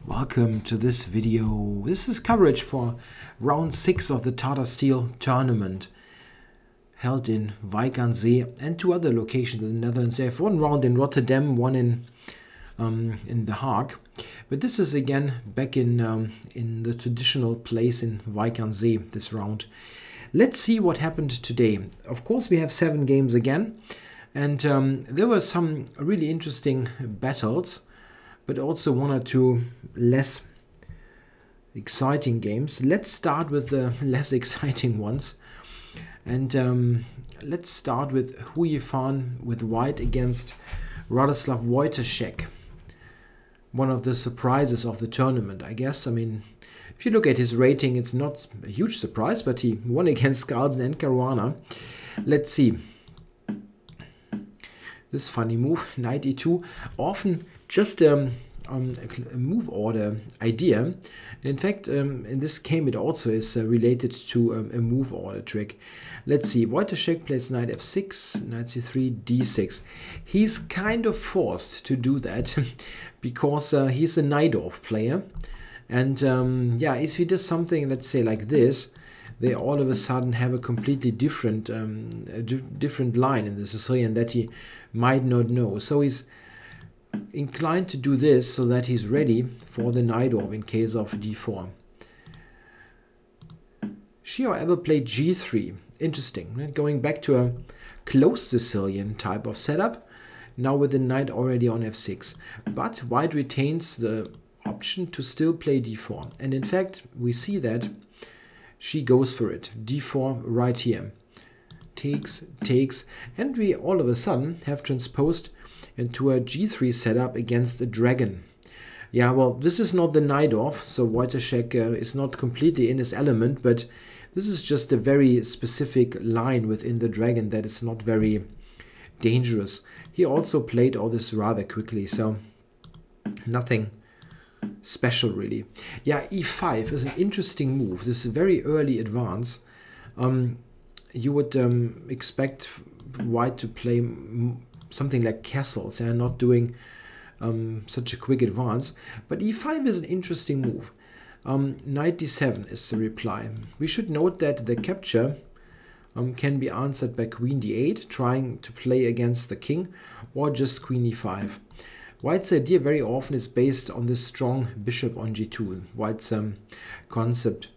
Welcome to this video. This is coverage for round 6 of the Tata Steel tournament held in Wijk aan Zee and 2 other locations in the Netherlands. They have one round in Rotterdam, one in The Hague. But this is again back in the traditional place in Wijk aan Zee, this round. Let's see what happened today. Of course, we have 7 games again. And there were some really interesting battles, but also 1 or 2 less exciting games. Let's start with the less exciting ones. And let's start with Hou-Wojtaszek with white against Hou-Wojtaszek. One of the surprises of the tournament, I guess. I mean, if you look at his rating, it's not a huge surprise, but he won against Carlsen and Caruana. Let's see. This funny move, knight e2, often just a move order idea. And in fact, in this game it also is related to a move order trick. Let's see, Wojtaszek plays knight f6, knight c3, d6. He's kind of forced to do that because he's a knight-off player. And yeah, if he does something, let's say like this, they all of a sudden have a completely different different line in the Sicilian that he might not know. So he's inclined to do this so that he's ready for the knight off in case of d4. She, however, played g3. Interesting. Going back to a close Sicilian type of setup, now with the knight already on f6. But white retains the option to still play d4. And in fact, we see that she goes for it. d4 right here. Takes, and we all of a sudden have transposed into a g3 setup against a dragon. Yeah, well, this is not the knight off, so Wojtaszek is not completely in his element, but this is just a very specific line within the dragon that is not very dangerous. He also played all this rather quickly, so nothing special really. Yeah, e5 is an interesting move. This is a very early advance. You would expect white to play something like castles. They are not doing such a quick advance. But e5 is an interesting move. Knight d7 is the reply. We should note that the capture can be answered by queen d8, trying to play against the king, or just queen e5. White's idea very often is based on this strong bishop on g2, White's concept.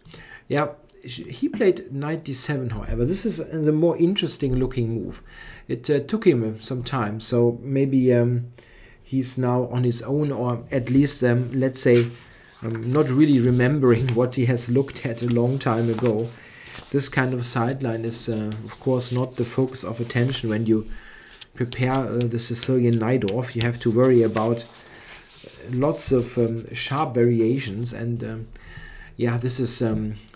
Yeah, he played knight d7, however. This is the more interesting looking move. It took him some time, so maybe he's now on his own, or at least, let's say, not really remembering what he has looked at a long time ago. This kind of sideline is, of course, not the focus of attention when you prepare the Sicilian knight off. You have to worry about lots of sharp variations, and yeah, this is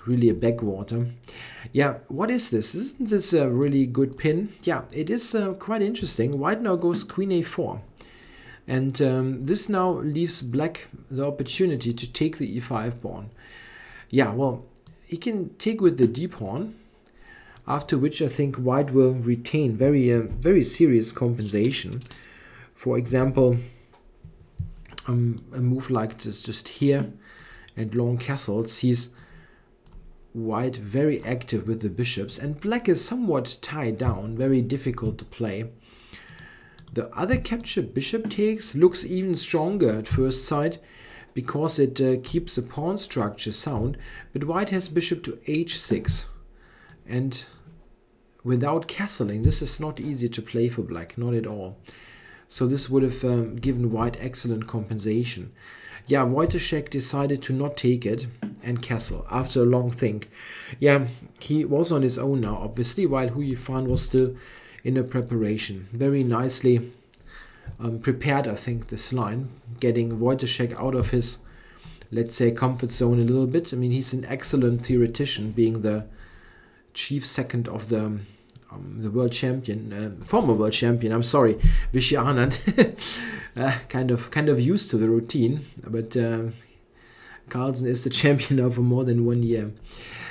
really a backwater. Yeah, what is this? Isn't this a really good pin? Yeah, it is quite interesting. White now goes queen a4, and this now leaves black the opportunity to take the e5 pawn. Yeah, well, he can take with the d pawn, after which I think white will retain very serious compensation. For example, a move like this just here and long castles sees white very active with the bishops, and black is somewhat tied down, very difficult to play. The other capture, bishop takes, looks even stronger at first sight because it keeps the pawn structure sound, but white has bishop to h6. And without castling, this is not easy to play for black, not at all. So this would have given white excellent compensation. Yeah, Wojtaszek decided to not take it and castle after a long think. Yeah, he was on his own now, obviously, while Hou-Wojtaszek was still in a preparation. Very nicely prepared, I think, this line, getting Wojtaszek out of his, let's say, comfort zone a little bit. I mean, he's an excellent theoretician, being the chief second of the world champion, former world champion, I'm sorry, Vichy Arnold. kind of used to the routine, but Carlsen is the champion over more than 1 year.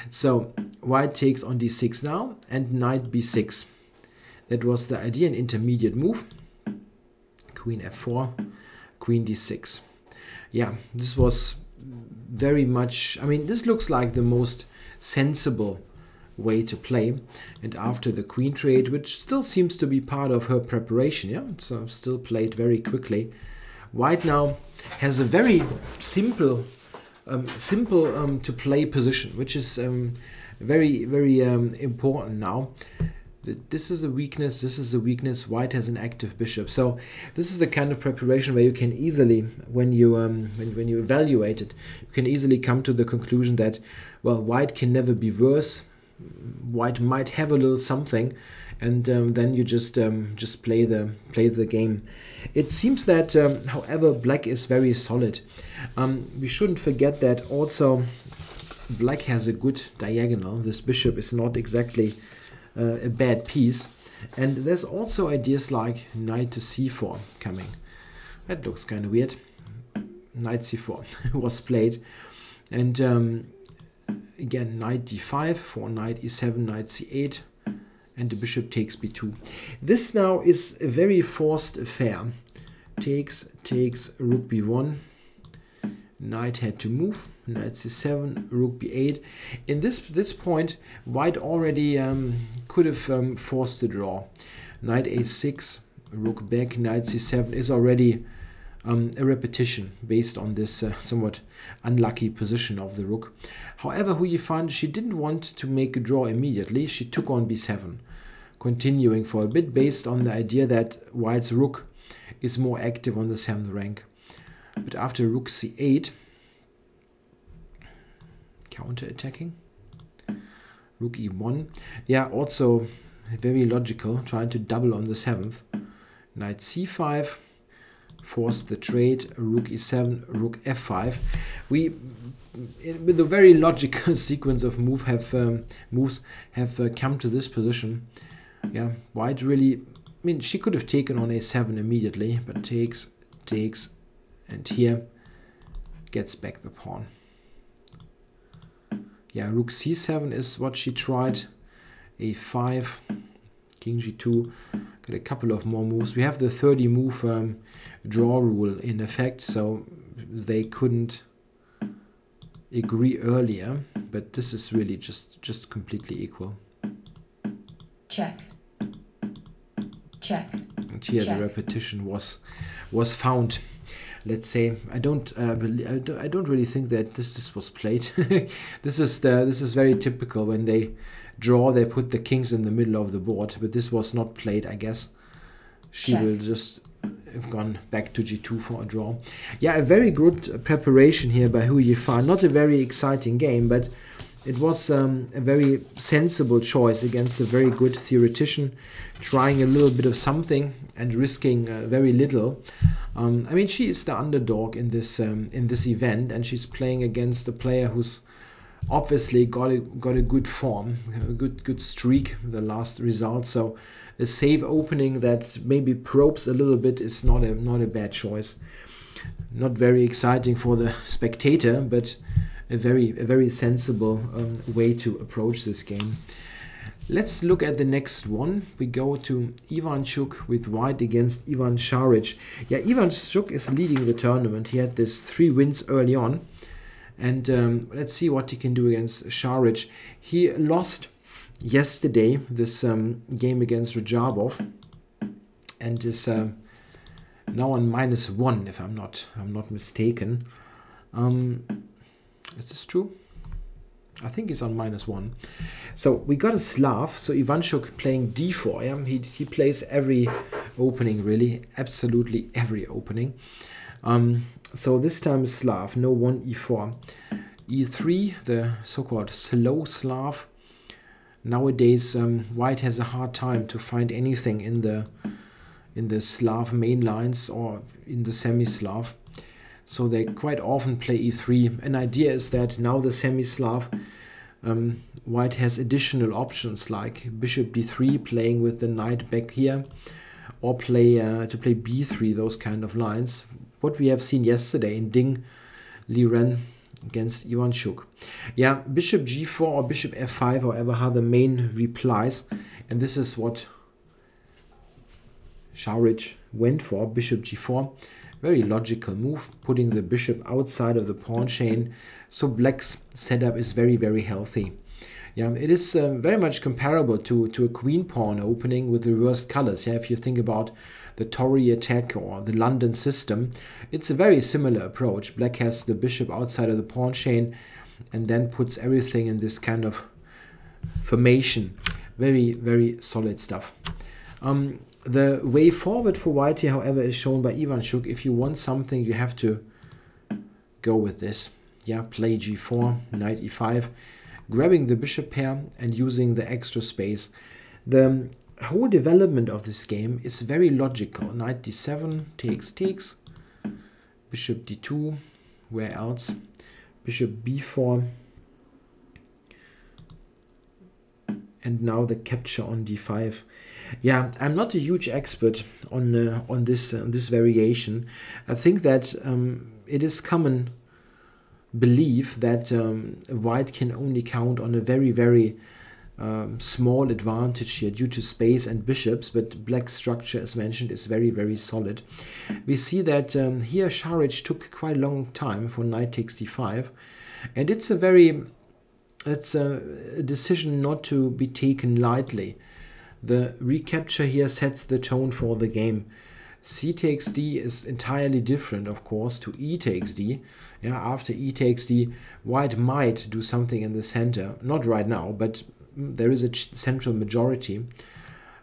So white takes on d6 now, and knight b6. That was the idea, an intermediate move. Queen f4, queen d6. yeah, this was very much, I mean, this looks like the most sensible way to play. And after the queen trade, which still seems to be part of her preparation, yeah, it's still played very quickly. White now has a very simple to play position, which is very important now. This is a weakness, this is a weakness. White has an active bishop, so this is the kind of preparation where you can easily, when you evaluate it, you can easily come to the conclusion that, well, white can never be worse. White might have a little something, and then you just play the game. It seems that, however, black is very solid. We shouldn't forget that also black has a good diagonal. This bishop is not exactly a bad piece, and there's also ideas like knight to c4 coming. That looks kind of weird. Knight c4 was played, and again knight d5 for knight e7, knight c8, and the bishop takes b2. This now is a very forced affair. Takes rook b1. Knight had to move, knight c7, rook b8. In this point, white already could have forced the draw. Knight a6, rook back, knight c7 is already a repetition based on this somewhat unlucky position of the rook. However, Hou-Wojtaszek, she didn't want to make a draw immediately. She took on b7, continuing for a bit based on the idea that white's rook is more active on the 7th rank. But after rook c8, counter-attacking, rook e1, yeah, also very logical, trying to double on the 7th. Knight c5, force the trade, rook e7, rook f5. We, with a very logical sequence of moves, have come to this position. Yeah, white really, I mean, she could have taken on a7 immediately, but takes, and here gets back the pawn. Yeah, rook c7 is what she tried. a5, king g2. Got a couple of more moves. We have the 30 move draw rule in effect, so they couldn't agree earlier, but this is really just completely equal. Check. Check. And here the repetition was found. Let's say I don't really think that this was played. This is very typical. When they draw, they put the kings in the middle of the board, but this was not played, I guess. She will just have gone back to g2 for a draw. Yeah, a very good preparation here by Hou-Wojtaszek. Not a very exciting game, but it was a very sensible choice against a very good theoretician, trying a little bit of something and risking very little. I mean, she is the underdog in this event, and she's playing against a player who's obviously got a good form, a good streak, the last result. So a safe opening that maybe probes a little bit is not a bad choice. Not very exciting for the spectator, but a very sensible way to approach this game. Let's look at the next one. We go to Ivanchuk with white against Ivan Saric. Yeah, Ivanchuk is leading the tournament. He had this 3 wins early on. And let's see what he can do against Saric. He lost yesterday this game against Radjabov, and is now on -1, if I'm not mistaken. Is this true? I think he's on -1. So we got a Slav. So Ivanchuk playing d4. Yeah? He plays every opening, really, absolutely every opening. So this time Slav, no 1 e4. e3, the so-called slow Slav. Nowadays, white has a hard time to find anything in the Slav main lines or in the semi-Slav. So they quite often play e3. An idea is that now the semi-Slav, white has additional options like bishop d3, playing with the knight back here, or to play b3, those kind of lines. What we have seen yesterday in Ding, Liren against Ivanchuk. Yeah, bishop g4 or bishop f5, however, are the main replies. And this is what Saric went for, bishop g4. Very logical move, putting the bishop outside of the pawn chain. So black's setup is very, very healthy. Yeah, it is very much comparable to a queen pawn opening with reversed colors. Yeah, if you think about the Tory attack or the London system, it's a very similar approach. Black has the bishop outside of the pawn chain and then puts everything in this kind of formation. Very, very solid stuff. The way forward for white here, however, is shown by Ivanchuk. If you want something, you have to go with this. Yeah, play g4, knight e5, grabbing the bishop pair and using the extra space. The whole development of this game is very logical. Knight d7, takes, bishop d2, where else? Bishop b4, and now the capture on d5. Yeah, I'm not a huge expert on this variation. I think that it is common belief that white can only count on a very, very small advantage here due to space and bishops, but black's structure, as mentioned, is very, very solid. We see that here Saric took quite a long time for knight takes d5, and it's a decision not to be taken lightly. The recapture here sets the tone for the game. C takes d is entirely different, of course, to E takes d. Yeah, after E takes d, white might do something in the center. Not right now, but there is a central majority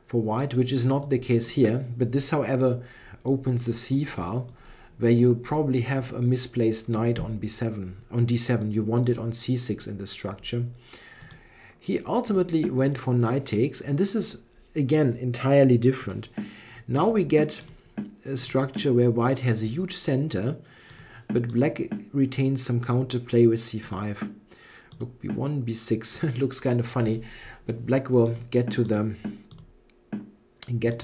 for white, which is not the case here. But this, however, opens the C file, where you probably have a misplaced knight on b7, on d7. You want it on c6 in the structure. He ultimately went for knight takes, and this is again entirely different. Now we get a structure where white has a huge center, but black retains some counterplay with c5. Rook b1, b6. It looks kind of funny, but black will get to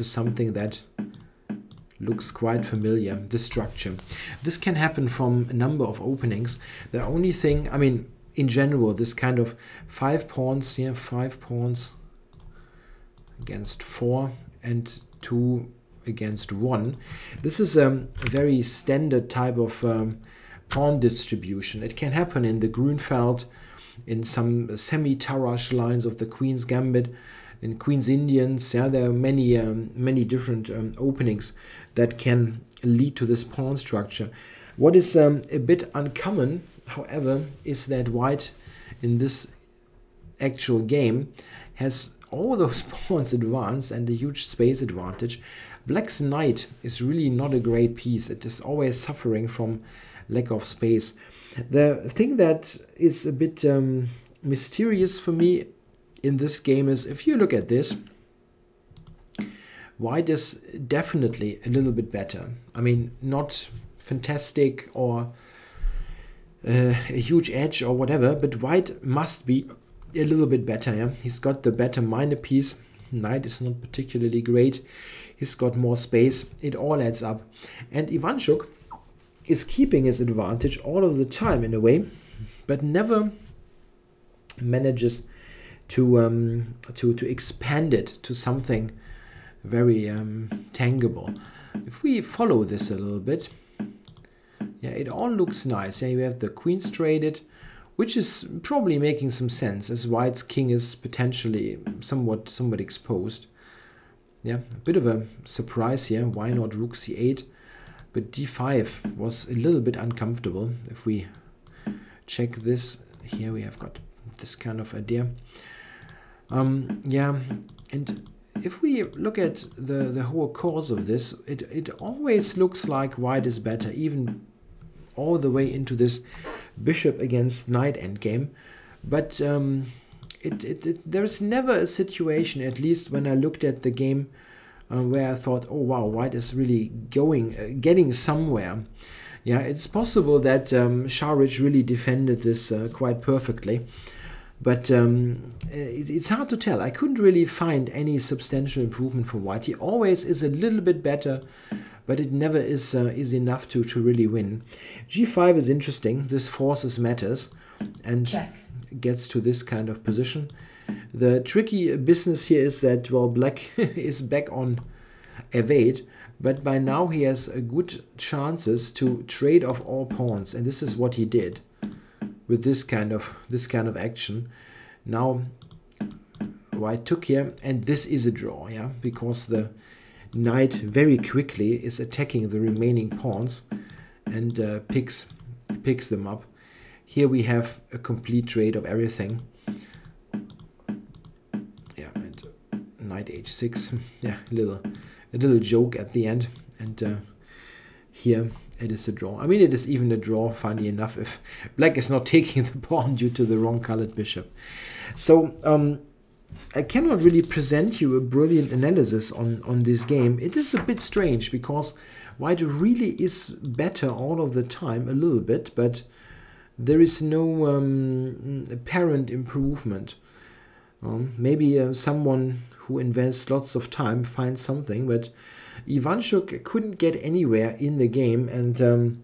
something that looks quite familiar, this structure. This can happen from a number of openings. The only thing, I mean, in general, this kind of 5 pawns here, 5 pawns against 4 and 2 against 1. This is a very standard type of pawn distribution. It can happen in the Grunfeld, in some semi-Tarrasch lines of the Queen's Gambit, in Queen's Indians. Yeah, there are many different openings that can lead to this pawn structure. What is a bit uncommon, however, is that white in this actual game has all those pawns advanced and a huge space advantage. Black's knight is really not a great piece. It is always suffering from lack of space. The thing that is a bit mysterious for me in this game is, if you look at this, white is definitely a little bit better. I mean, not fantastic or a huge edge or whatever, but white must be a little bit better. Yeah? He's got the better minor piece. Knight is not particularly great. He's got more space. It all adds up. And Ivanchuk is keeping his advantage all of the time in a way, but never manages to expand it to something very tangible. If we follow this a little bit, yeah, it all looks nice. Yeah, you have the queen traded, which is probably making some sense as white's king is potentially somewhat exposed. Yeah, a bit of a surprise here. Why not rook c8? But d5 was a little bit uncomfortable. If we check this, here we have got this kind of idea. Yeah, and if we look at the whole course of this, it always looks like white is better, even all the way into this bishop against knight endgame. But there's never a situation, at least when I looked at the game, where I thought, oh wow, white is really getting somewhere. Yeah, it's possible that Saric really defended this quite perfectly, but it's hard to tell. I couldn't really find any substantial improvement for white. He always is a little bit better, but it never is enough to really win. G5 is interesting. This forces matters and Check. gets to this kind of position. The tricky business here is that, well, black is back on evade, but by now he has a good chances to trade off all pawns, and this is what he did with this kind of action. Now white took here, and this is a draw, yeah, because the knight very quickly is attacking the remaining pawns and picks them up. Here we have a complete trade of everything. Yeah, and knight h6. Yeah, a little joke at the end, and here it is a draw. I mean, it is even a draw, funny enough, if black is not taking the pawn due to the wrong colored bishop. So I cannot really present you a brilliant analysis on this game. It is a bit strange because white really is better all of the time, a little bit, but there is no apparent improvement. Maybe someone who invests lots of time finds something, but Ivanchuk couldn't get anywhere in the game, and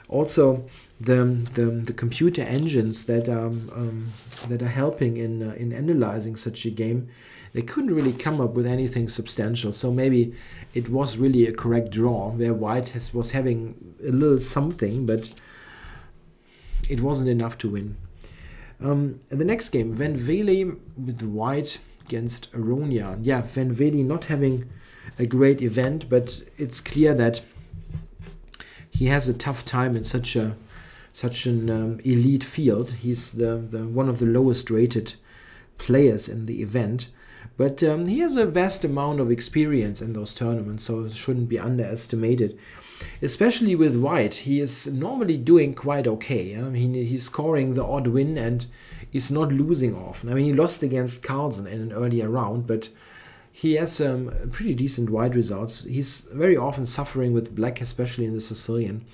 also the computer engines that are helping in analyzing such a game, they couldn't really come up with anything substantial. So maybe it was really a correct draw where white was having a little something, but it wasn't enough to win. The next game, Wely with white against Aronian. Yeah, Wely not having a great event, but it's clear that he has a tough time in such an elite field. He's the one of the lowest rated players in the event, but he has a vast amount of experience in those tournaments, so it shouldn't be underestimated. Especially with white, he is normally doing quite okay. He's scoring the odd win and is not losing often. I mean, he lost against Carlsen in an earlier round, but he has pretty decent white results. He's very often suffering with black, especially in the Sicilian.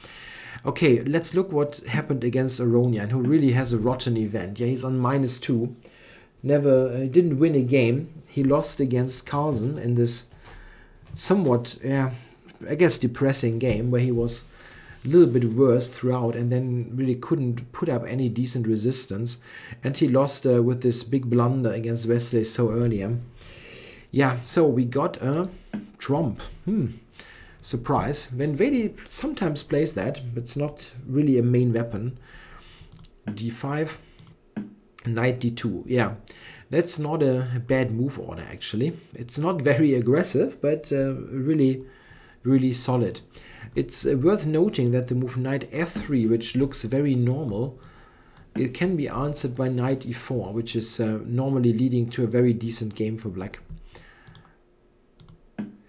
Okay, let's look what happened against Aronian, who really has a rotten event. Yeah, he's on -2. He didn't win a game. He lost against Carlsen in this somewhat, I guess, depressing game where he was a little bit worse throughout and then really couldn't put up any decent resistance. And he lost with this big blunder against Wesley so earlier. Yeah, so we got a trump. Surprise. Wely sometimes plays that, but it's not really a main weapon. d5, knight d2. Yeah, that's not a bad move order, actually. It's not very aggressive, but really, really solid. It's worth noting that the move knight f3, which looks very normal, it can be answered by knight e4, which is normally leading to a very decent game for black.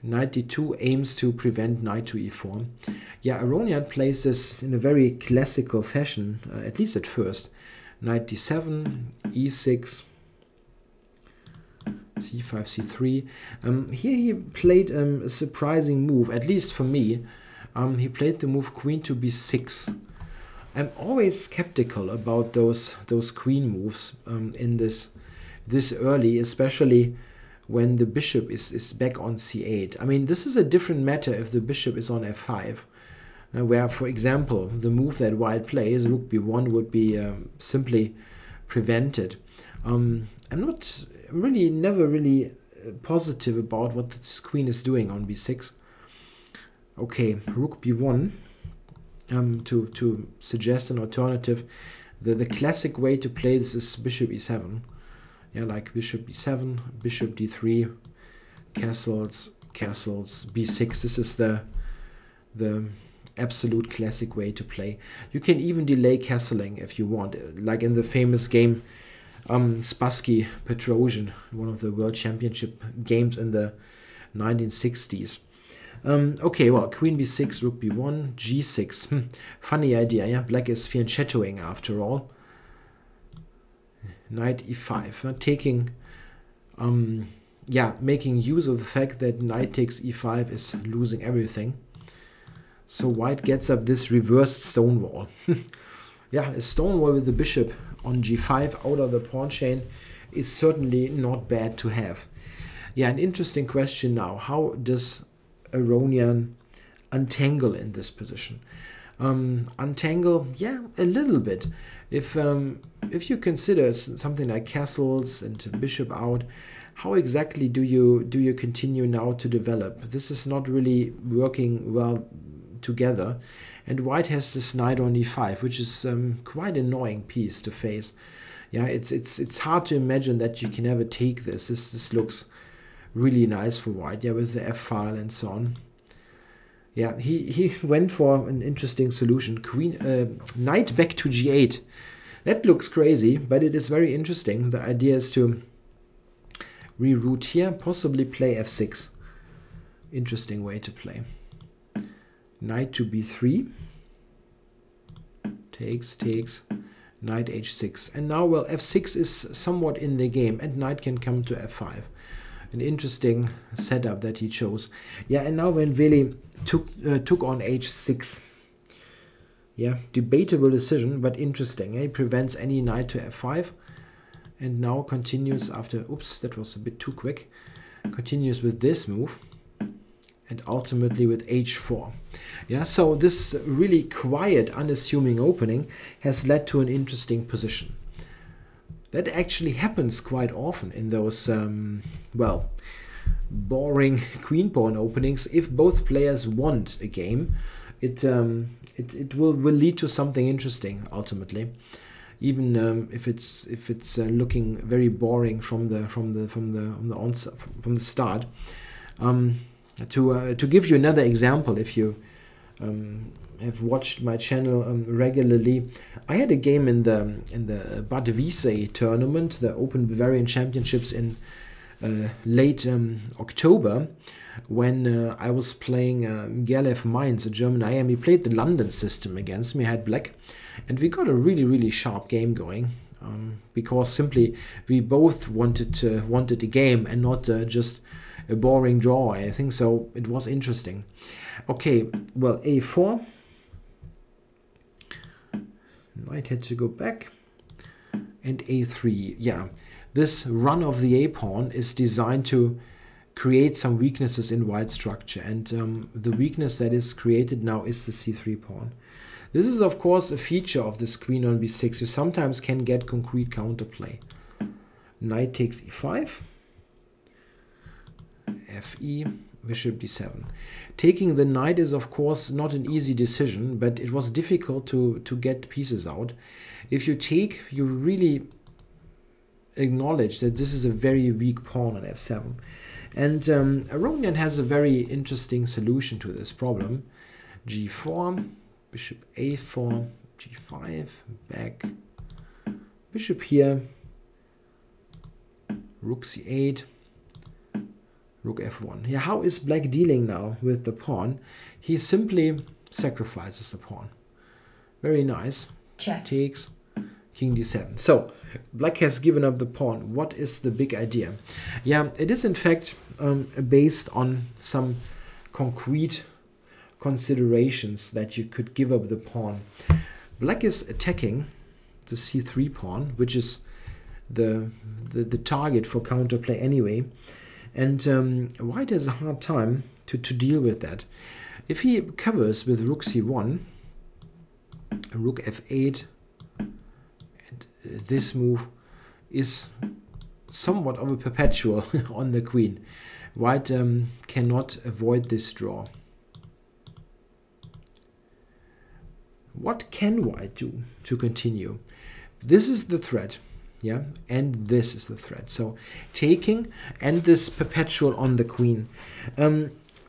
Knight d2 aims to prevent knight to e4. Yeah, Aronian plays this in a very classical fashion, at least at first. Knight d7, e6, c5, c3. Here he played a surprising move, at least for me. He played the move queen to b6. I'm always skeptical about those queen moves in this early, especially when the bishop is back on c8. I mean, this is a different matter if the bishop is on f5, where, for example, the move that white plays, rook b1, would be simply prevented. I'm never really positive about what this queen is doing on b6. Okay, rook b1, to suggest an alternative. The classic way to play this is bishop e7. Yeah, like bishop b7, bishop d3, castles, b6. This is the absolute classic way to play. You can even delay castling if you want, like in the famous game Spassky Petrosian, one of the World Championship games in the 1960s. Okay, well, queen b6, rook b1, g6. Funny idea, yeah? Black is fianchettoing after all. Knight e5, taking, making use of the fact that knight takes e5 is losing everything. So white gets up this reversed stonewall. Yeah, a stonewall with the bishop on g5 out of the pawn chain is certainly not bad to have. Yeah, an interesting question now. How does Aronian untangle in this position? Untangle, yeah, a little bit. If you consider something like castles and bishop out, how exactly do you continue now to develop? This is not really working well together. And white has this knight on e5, which is quite annoying piece to face. Yeah, it's hard to imagine that you can ever take this. This looks really nice for white, yeah, with the f file and so on. Yeah, he went for an interesting solution. Knight back to g8. That looks crazy, but it is very interesting. The idea is to reroute here, possibly play f6. Interesting way to play. Knight to b3. Takes. Knight h6. And now, well, f6 is somewhat in the game, and knight can come to f5. An interesting setup that he chose. Yeah, and now when Wely took on h6. Yeah, debatable decision, but interesting. He prevents any knight to f5. And now continues after, oops, that was a bit too quick. Continues with this move. And ultimately with h4. Yeah, so this really quiet, unassuming opening has led to an interesting position. That actually happens quite often in those, well, boring queen pawn openings. If both players want a game, it will lead to something interesting ultimately, even if it's looking very boring from the start. To give you another example, if you have watched my channel regularly, I had a game in the Bad Wiessee tournament, the Open Bavarian Championships in late October, when I was playing Gerlev Mainz, a German IM. He played the London system against me. I had black, and we got a really sharp game going, because simply we both wanted a game and not just a boring draw or anything. So it was interesting. Okay, well, a4. Knight had to go back. And a3. Yeah, this run of the a-pawn is designed to create some weaknesses in white structure. And the weakness that is created now is the c3 pawn. This is, of course, a feature of this queen on b6. You sometimes can get concrete counterplay. Knight takes e5. Fe, bishop d7. Taking the knight is, of course, not an easy decision, but it was difficult to get pieces out. If you take, you really acknowledge that this is a very weak pawn on f7. And Aronian has a very interesting solution to this problem. g4, bishop a4, g5, back, bishop here, rook c8, rook f1. Yeah, how is black dealing now with the pawn? He simply sacrifices the pawn. Very nice. Check. Takes, king d7. So black has given up the pawn. What is the big idea? Yeah, it is in fact based on some concrete considerations that you could give up the pawn. Black is attacking the c3 pawn, which is the target for counterplay anyway. And white has a hard time to deal with that. If he covers with rook c1, rook f8, and this move is somewhat of a perpetual on the queen. White cannot avoid this draw. What can white do to continue? This is the threat. Yeah, and this is the threat. So taking and this perpetual on the queen.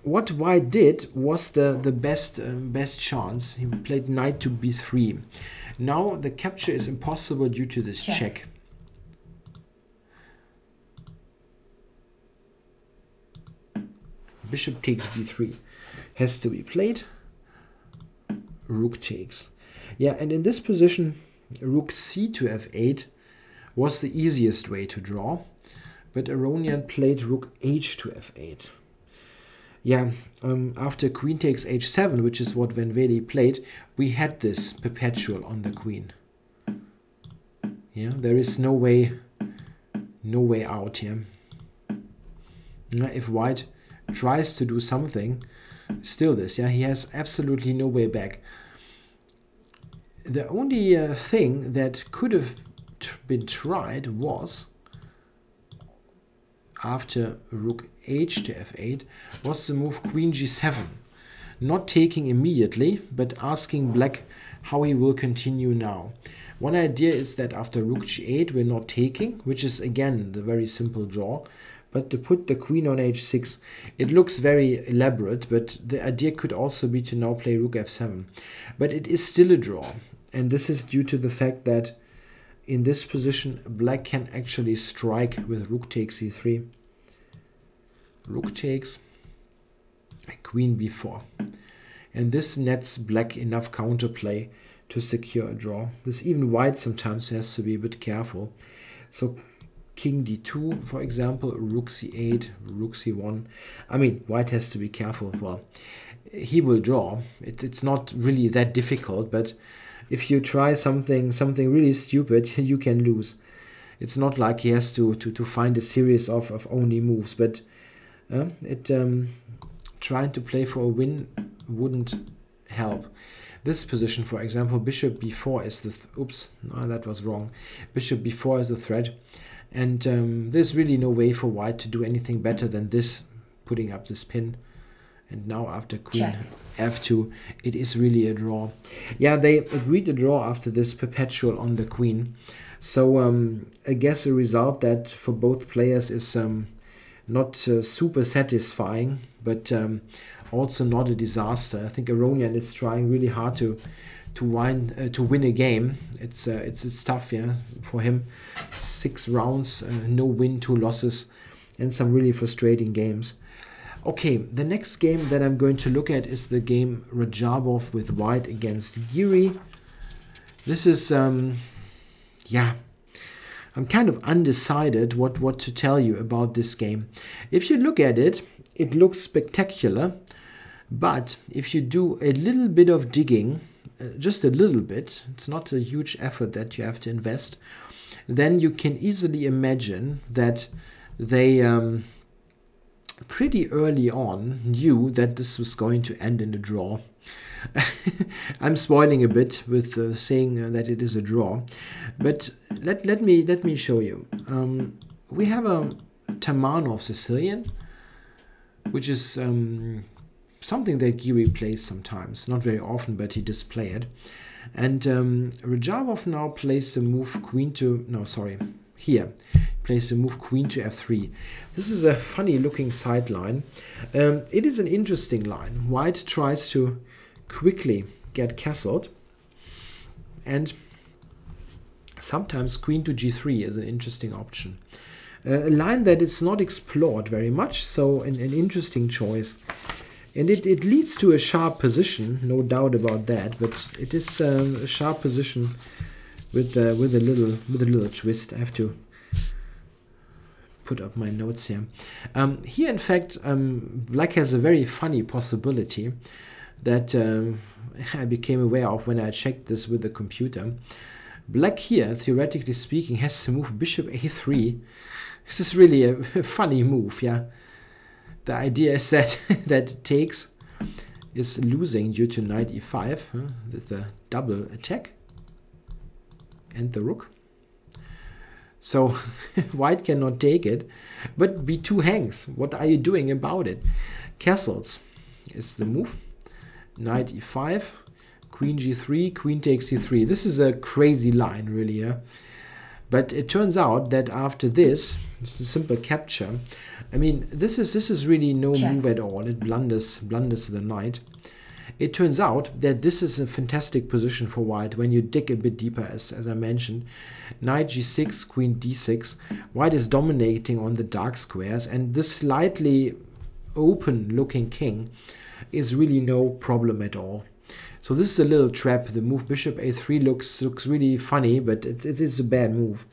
What white did was the best chance. He played knight to b3. Now the capture is impossible due to this check. Bishop takes b3. Has to be played. Rook takes. Yeah, and in this position, rook c to f8 was the easiest way to draw, but Aronian played rook h to f8. Yeah, after queen takes h7, which is what Wely played, we had this perpetual on the queen. Yeah, there is no way out here. If white tries to do something, still this, yeah, he has absolutely no way back. The only thing that could have been tried was after rook h to f8 was the move queen g7. Not taking immediately, but asking black how he will continue now. One idea is that after rook g8 we're not taking, which is again the very simple draw. But to put the queen on h6, it looks very elaborate, but the idea could also be to now play rook f7. But it is still a draw, and this is due to the fact that in this position black can actually strike with rook takes e3. Rook takes, queen b4. And this nets black enough counterplay to secure a draw. This even white sometimes has to be a bit careful. So king d2, for example, rook c8, rook c1. I mean, white has to be careful. Well, he will draw. It's not really that difficult, but if you try something really stupid, you can lose. It's not like he has to find a series of only moves, but trying to play for a win wouldn't help. This position, for example, bishop b4 is the... oops, no, that was wrong. Bishop b4 is the threat. And there's really no way for white to do anything better than this, putting up this pin. And now after queen f2, it is really a draw. Yeah, they agreed to draw after this perpetual on the queen. So I guess a result that for both players is not super satisfying, but also not a disaster. I think Aronian is trying really hard to win a game. It's tough, yeah, for him. 6 rounds, no win, 2 losses, and some really frustrating games. Okay, the next game that I'm going to look at is the game Radjabov with white against Giri. This is, yeah, I'm kind of undecided what to tell you about this game. If you look at it, it looks spectacular, but if you do a little bit of digging, just a little bit, it's not a huge effort that you have to invest, then you can easily imagine that they pretty early on knew that this was going to end in a draw. I'm spoiling a bit with saying that it is a draw, but let me show you. We have a Tamanov Sicilian, which is something that Giri plays sometimes, not very often, but he does play it. And Radjabov now plays the move queen to, no, sorry, here, plays the move queen to f3. This is a funny looking sideline. It is an interesting line. White tries to quickly get castled, and sometimes queen to g3 is an interesting option. A line that is not explored very much, so an interesting choice. And it leads to a sharp position, no doubt about that, but it is a sharp position with a little twist. I have to put up my notes here. Here, in fact, black has a very funny possibility that I became aware of when I checked this with the computer. Black here, theoretically speaking, has to move bishop a3. This is really a funny move, yeah. The idea is that that takes is losing due to knight e5, with the double attack and the rook. So white cannot take it, but b2 hangs. What are you doing about it? Castles is the move. Knight e5, queen g3, queen takes e3. This is a crazy line, really, yeah. But it turns out that after this, it's a simple capture. I mean, this is really no move at all. It blunders the knight. It turns out that this is a fantastic position for white when you dig a bit deeper, as I mentioned. Knight g6, queen d6. White is dominating on the dark squares, and this slightly open-looking king is really no problem at all. So this is a little trap. The move bishop a3 looks really funny, but it is a bad move.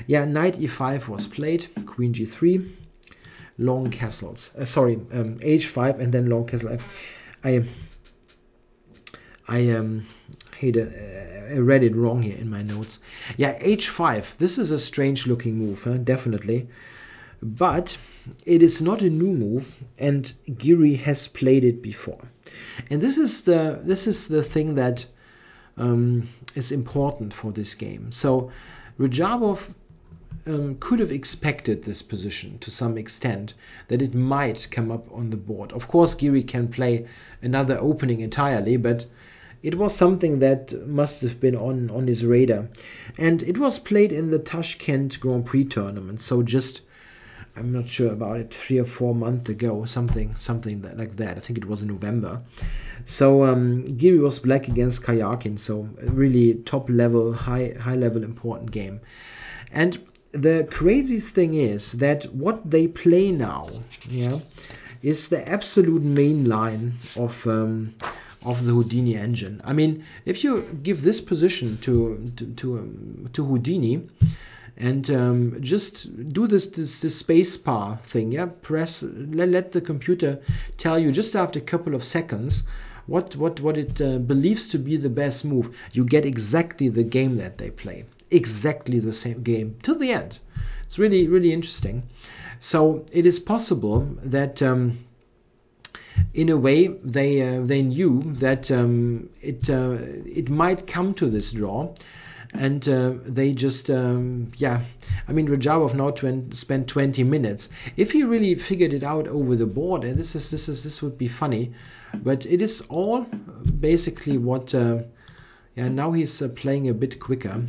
Yeah, knight e5 was played, queen g3, long castles. H5 and then long castle. I read it wrong here in my notes. Yeah, h5. This is a strange looking move, definitely. But it is not a new move, and Giri has played it before. And this is the thing that is important for this game. So Radjabov could have expected this position to some extent, that it might come up on the board. Of course, Giri can play another opening entirely, but it was something that must have been on his radar. And it was played in the Tashkent Grand Prix tournament, so just, I'm not sure about it, 3 or 4 months ago, something like that. I think it was in November. So Giri was black against Kayakin, so a really top level, high level important game. And the craziest thing is that what they play now, is the absolute main line of the Houdini engine. I mean, if you give this position to Houdini and just do this space bar thing, press, let the computer tell you just after a couple of seconds what it believes to be the best move, you get exactly the game that they play. Exactly the same game to the end. It's really, really interesting. So it is possible that in a way they knew that it might come to this draw, and they just I mean, Radjabov now spent 20 minutes. If he really figured it out over the board, and this would be funny, but it is all basically what now he's playing a bit quicker.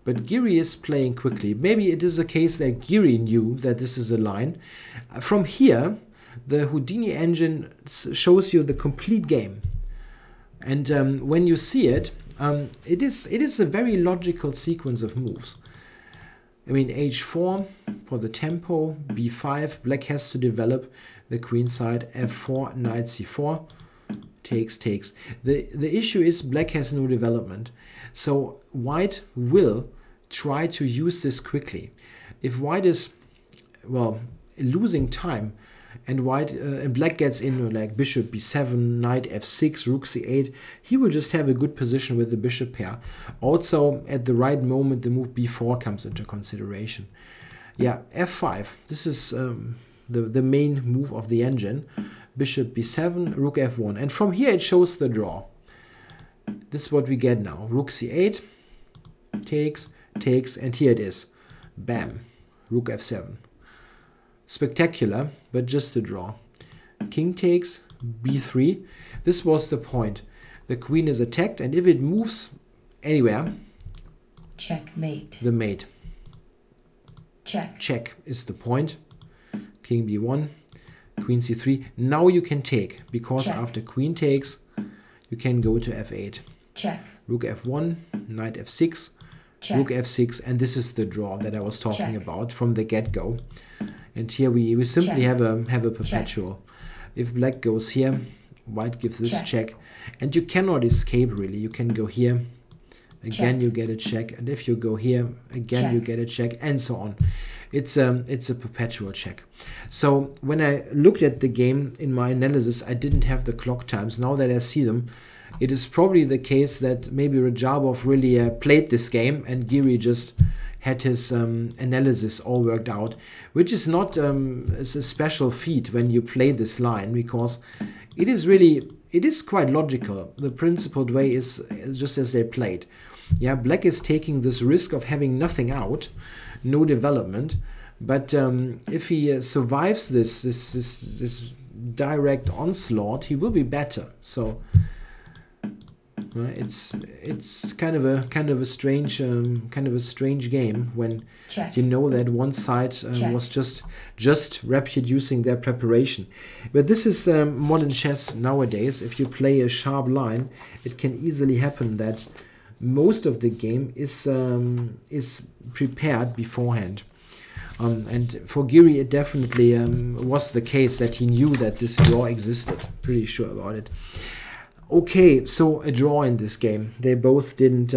But Giri is playing quickly. Maybe it is a case that Giri knew that this is a line. From here, the Houdini engine shows you the complete game. And when you see it, it is a very logical sequence of moves. I mean, h4 for the tempo, b5, black has to develop the queen side, f4, knight c4, takes. The issue is black has no development. So white will try to use this quickly. If white is, well, losing time, and white and black gets in like bishop b7, knight f6, rook c8, he will just have a good position with the bishop pair. Also, at the right moment, the move b4 comes into consideration. Yeah, f5. This is the main move of the engine. Bishop b7, rook f1, and from here it shows the draw. This is what we get now. Rook c8, takes, and here it is. Bam. Rook f7. Spectacular, but just a draw. King takes, b3. This was the point. The queen is attacked, and if it moves anywhere, checkmate. The mate. Check. Check is the point. King b1, queen c3. Now you can take, because check. After queen takes, you can go to f8. Check. Rook f1, knight f6, check. Rook f6, and this is the draw that I was talking check. about from the get-go. And here we simply check. have a perpetual. Check. If black goes here, white gives this check. And you cannot escape really. You can go here, again check. You get a check, and if you go here, again check. You get a check, and so on. It's a perpetual check. So when I looked at the game in my analysis, I didn't have the clock times. Now that I see them, it is probably the case that maybe Radjabov really played this game and Giri just had his analysis all worked out, which is not a special feat when you play this line, because it is quite logical. The principled way is just as they played. Yeah, black is taking this risk of having nothing out, no development, but if he survives this direct onslaught, he will be better. So it's kind of a strange game when check. You know that one side was just reproducing their preparation. But this is modern chess nowadays. If you play a sharp line, it can easily happen that most of the game is prepared beforehand. And for Giri, it definitely was the case that he knew that this draw existed. Pretty sure about it. Okay, so a draw in this game. They both didn't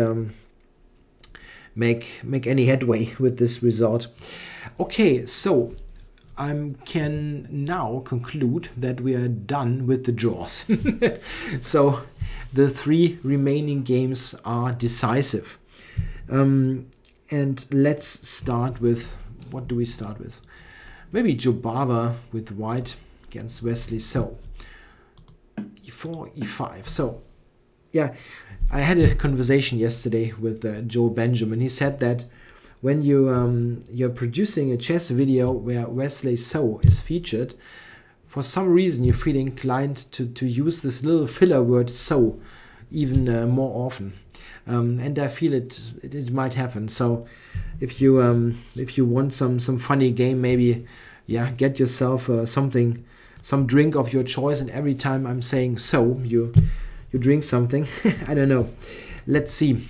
make any headway with this result. Okay, so I can now conclude that we are done with the draws. So the 3 remaining games are decisive. And let's start with, what do we start with? Maybe Jobava with white against Wesley. So e4, e5. So yeah, I had a conversation yesterday with Joe Benjamin. He said that when you're producing a chess video where Wesley So is featured, for some reason you feel inclined to use this little filler word so even more often. And I feel it might happen. So if you want some funny game, maybe get yourself some drink of your choice, and every time I'm saying so, you drink something. I don't know. Let's see.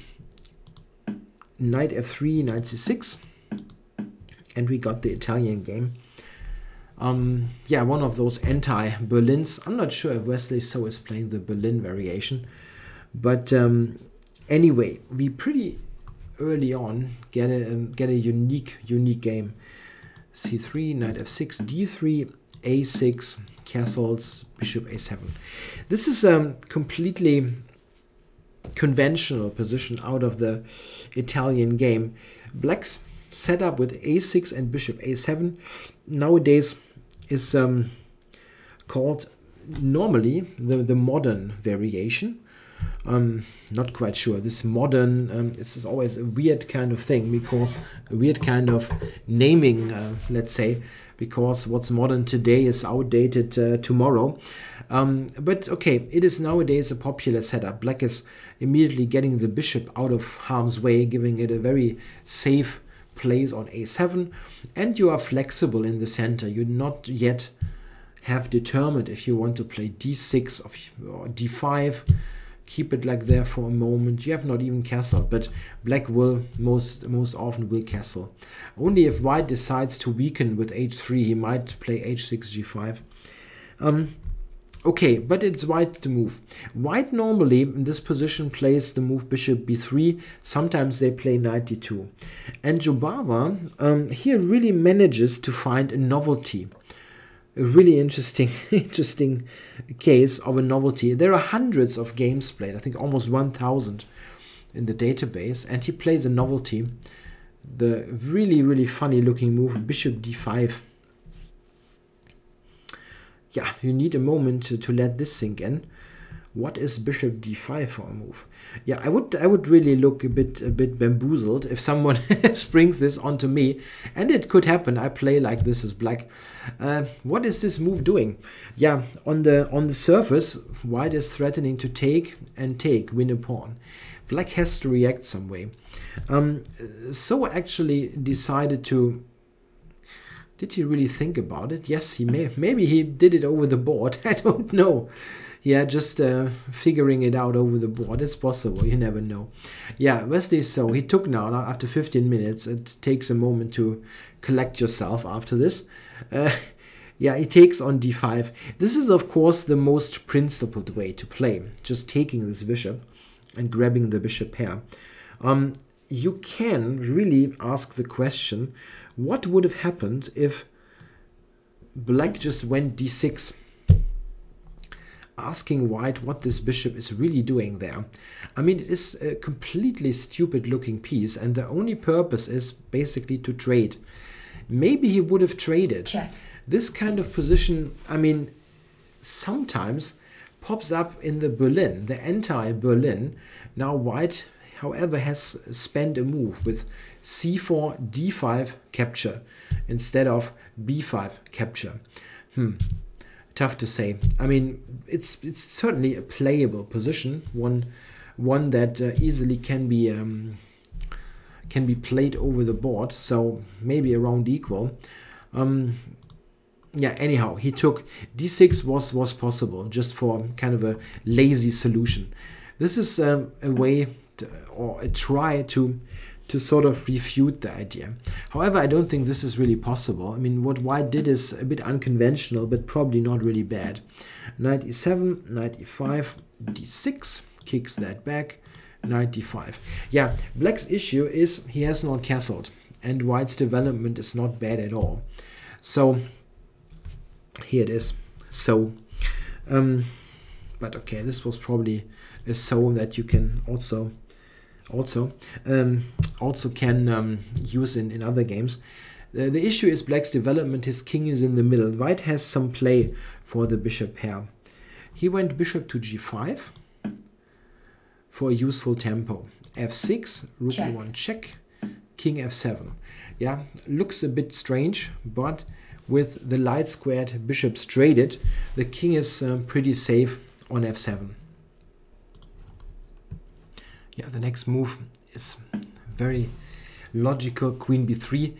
Knight f3, knight c6, and we got the Italian game. One of those anti-Berlins. I'm not sure if Wesley So is playing the Berlin variation, but anyway, we pretty early on get a unique game. c3, knight f6, d3, a6, castles, bishop a7. This is a completely conventional position out of the Italian game. Black's setup with a6 and bishop a7 nowadays is called normally the modern variation. Not quite sure. This modern is always a weird kind of thing, because a weird kind of naming, let's say, because what's modern today is outdated tomorrow. But okay, it is nowadays a popular setup. Black is immediately getting the bishop out of harm's way, giving it a very safe place on a7, and you are flexible in the center. You not yet have determined if you want to play d6 or d5. Keep it like there for a moment. You have not even castled, but black will most often will castle. Only if white decides to weaken with h3, he might play h6, g5. Okay, but it's white to move. White normally in this position plays the move bishop b3. Sometimes they play knight d2. And Jobava here really manages to find a novelty. A really interesting case of a novelty. There are hundreds of games played, I think almost 1,000 in the database, and he plays a novelty. The really funny looking move, bishop d5. Yeah, you need a moment to let this sink in. What is bishop d5 for a move? Yeah, I would really look a bit bamboozled if someone springs this onto me, and it could happen. I play like this as black. What is this move doing? Yeah, on the surface, white is threatening to take, win a pawn. Black has to react some way. So actually decided to. Did he really think about it? Yes, maybe he did it over the board. I don't know. Yeah, just figuring it out over the board. It's possible. You never know. Yeah, Wesley So he took now after 15 minutes. It takes a moment to collect yourself after this. Yeah, he takes on d5. This is, of course, the most principled way to play. Just taking this bishop and grabbing the bishop pair. You can really ask the question, what would have happened if black just went d6? Asking white what this bishop is really doing there. I mean, it is a completely stupid looking piece, and the only purpose is basically to trade. Maybe he would have traded. Check. This kind of position, I mean, sometimes pops up in the Berlin, the anti-Berlin. Now white, however, has spent a move with c4, d5 capture instead of b5 capture. Tough to say. I mean, it's certainly a playable position, one that easily can be played over the board. So maybe around equal. Yeah. Anyhow, he took d6 was possible just for kind of a lazy solution. This is a way or a try to sort of refute the idea. However, I don't think this is really possible. I mean, what white did is a bit unconventional, but probably not really bad. Knight e7, knight e5, d6, kicks that back, knight d5. Yeah, black's issue is he has not castled, and white's development is not bad at all. So, here it is. So, but okay, this was probably a so that you can also can use in other games. The issue is black's development. His king is in the middle. White has some play for the bishop pair. He went bishop to g5 for a useful tempo. f6, rook e1 check, king f7. Yeah, looks a bit strange, but with the light squared bishops traded, the king is pretty safe on f7. Yeah, the next move is very logical. Queen b3.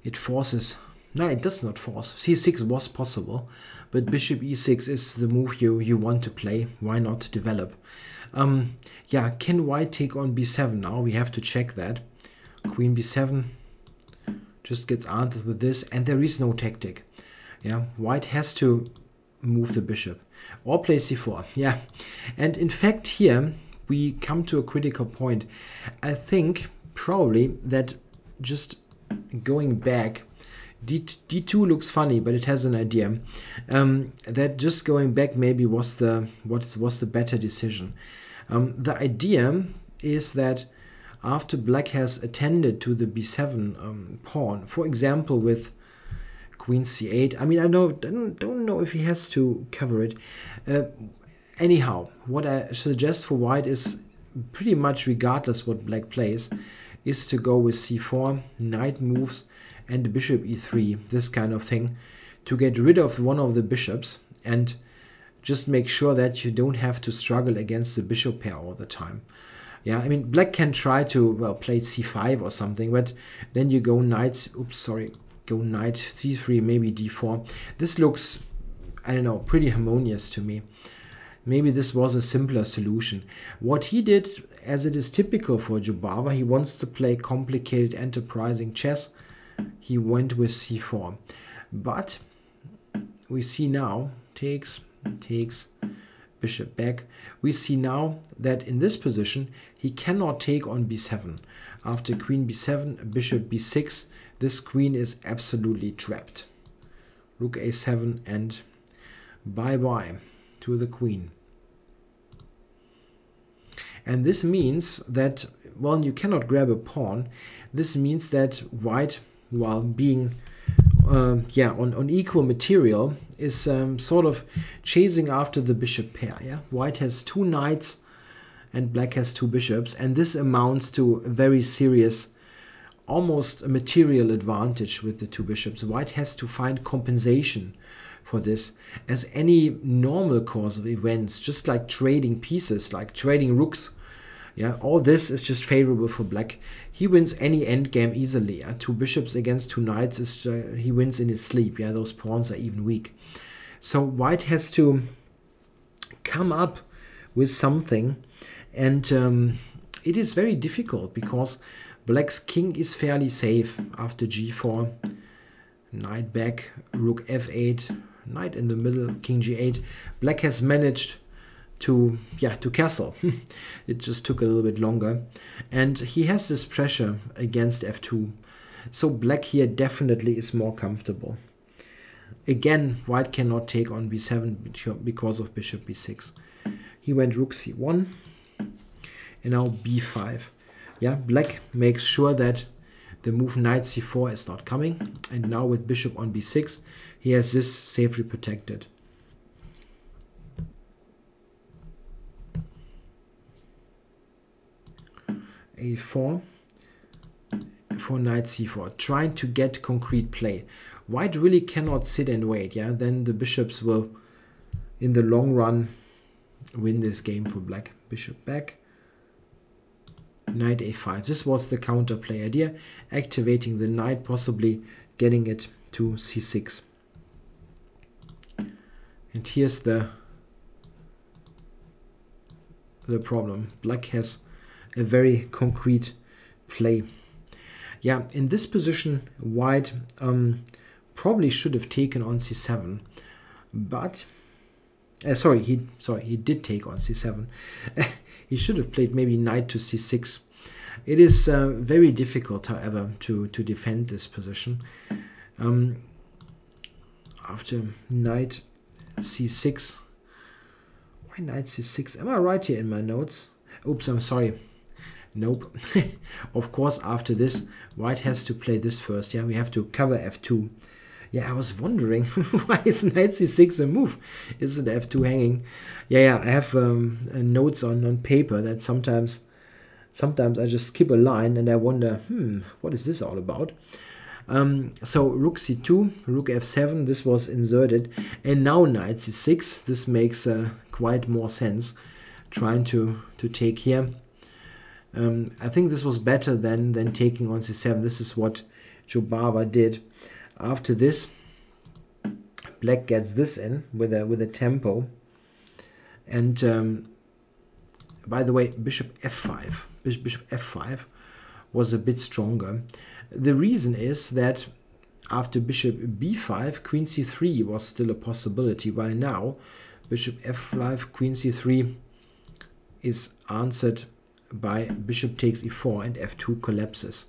It forces. No, it does not force. c6 was possible, but bishop e6 is the move you want to play. Why not develop? Yeah, can white take on b7 now? We have to check that. Queen b7 just gets answered with this, and there is no tactic. Yeah, white has to move the bishop or play c4. Yeah, and in fact here we come to a critical point. I think probably that just going back, d2 looks funny, but it has an idea. That just going back maybe was the better decision. The idea is that after black has attended to the b7 pawn, for example with queen c8, I mean, I don't know if he has to cover it. Anyhow, what I suggest for white is pretty much regardless what black plays, is to go with c4, knight moves, and bishop e3, this kind of thing, to get rid of one of the bishops and just make sure that you don't have to struggle against the bishop pair all the time. Yeah, I mean, black can try to, well, play c5 or something, but then you go knight, go knight c3, maybe d4. This looks, I don't know, pretty harmonious to me. Maybe this was a simpler solution. What he did, as it is typical for Jobava, he wants to play complicated, enterprising chess. He went with c4. But we see now, takes, bishop back. We see now that in this position, he cannot take on b7. After queen b7, bishop b6, this queen is absolutely trapped. Rook a7 and bye-bye to the queen. And this means that, well, you cannot grab a pawn. This means that white, while being on equal material, is sort of chasing after the bishop pair. Yeah, white has 2 knights and black has 2 bishops, and this amounts to a very serious, almost a material advantage with the 2 bishops. White has to find compensation for this, as any normal course of events, just like trading pieces, like trading rooks, yeah, all this is just favorable for black. He wins any endgame easily. 2 bishops against 2 knights, is he wins in his sleep. Yeah, those pawns are even weak. So white has to come up with something, and it is very difficult because black's king is fairly safe after g4, knight back, rook f8, knight in the middle, king g8. Black has managed to castle. It just took a little bit longer, and he has this pressure against f2. So black here definitely is more comfortable. Again, white cannot take on b7 because of bishop b6. He went rook c1, and now b5. Yeah, black makes sure that the move knight c4 is not coming, and now with bishop on b6, he has this safely protected. a4 for knight c4, trying to get concrete play. White really cannot sit and wait. Yeah, then the bishops will, in the long run, win this game for black. Bishop back, knight a5. This was the counterplay idea, activating the knight, possibly getting it to c6. And here's the problem. Black has a very concrete play. Yeah, in this position, white probably should have taken on c7, but he did take on c7. He should have played maybe knight to c6. It is very difficult, however, to defend this position. After knight c6, why knight c6? Am I right here in my notes? Oops, I'm sorry. Nope. Of course, after this, white has to play this first. Yeah, we have to cover f2. Yeah, I was wondering, why is knight c6 a move? Isn't f2 hanging? Yeah, I have notes on paper that sometimes sometimes I just skip a line and I wonder, what is this all about? So rook c2, rook f7, this was inserted, and now knight c6. This makes quite more sense, trying to take here. I think this was better than taking on c7. This is what Jobava did. After this, black gets this in with a tempo, and by the way, bishop f5 was a bit stronger. The reason is that after bishop b5, queen c3 was still a possibility, while now bishop f5, queen c3 is answered by bishop takes e4 and f2 collapses.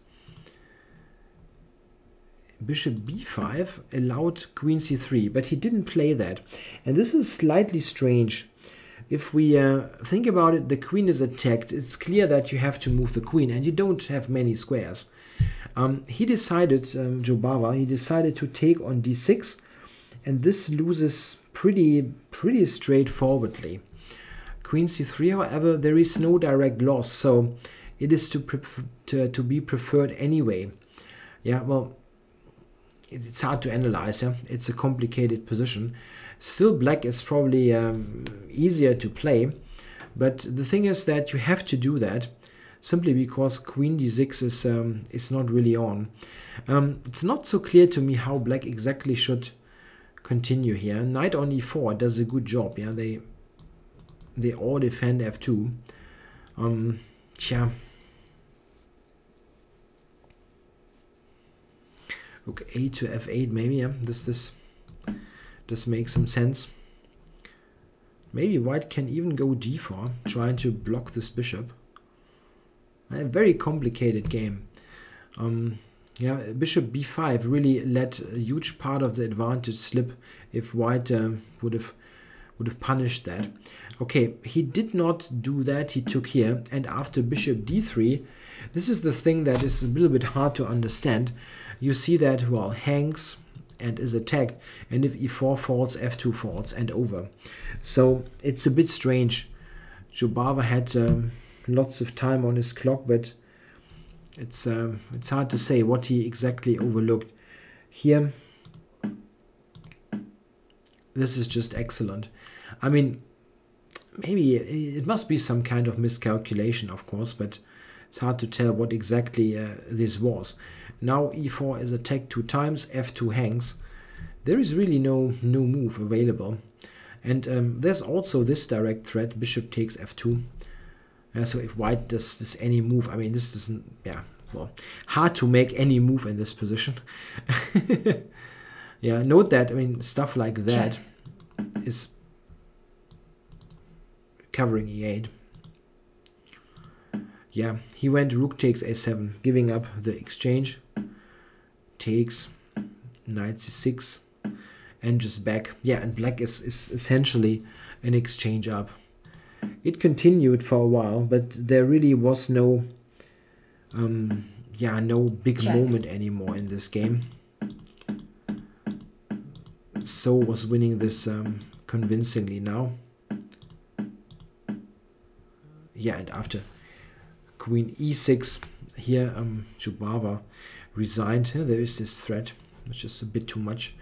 Bishop b5 allowed queen c3, but he didn't play that. And this is slightly strange. If we think about it, the queen is attacked. It's clear that you have to move the queen, and you don't have many squares. He decided, Jobava, he decided to take on d6, and this loses pretty straightforwardly. Queen c3, however, there is no direct loss, so it is to be preferred anyway. Yeah, well, it's hard to analyze. Yeah? It's a complicated position. Still, black is probably easier to play, but the thing is that you have to do that simply because queen d6 is not really on. It's not so clear to me how black exactly should continue here. Knight on e4 does a good job. Yeah, they all defend f2. Rook a to f8 maybe. Yeah, this makes some sense. Maybe white can even go d4, trying to block this bishop. A very complicated game. Yeah, bishop b5 really let a huge part of the advantage slip if white would have punished that. Okay, he did not do that. He took here, and after bishop d3, this is the thing that is a little bit hard to understand. You see that, well, hangs and is attacked, and if e4 falls, f2 falls, and over. So it's a bit strange. Jobava had lots of time on his clock, but it's hard to say what he exactly overlooked. Here, this is just excellent. I mean, maybe it must be some kind of miscalculation, of course, but it's hard to tell what exactly this was. Now e4 is attacked 2 times, f2 hangs. There is really no move available. And there's also this direct threat, bishop takes f2. So if white does any move, I mean, this doesn't, yeah, well, hard to make any move in this position. Yeah, note that, I mean, stuff like that is covering e8. Yeah, he went rook takes a7, giving up the exchange. Takes, knight c6, and just back. Yeah, and black is essentially an exchange up. It continued for a while, but there really was no big moment anymore in this game. So was winning this convincingly now. Yeah, and after queen e6 here, Jobava resigned. There is this threat, which is a bit too much.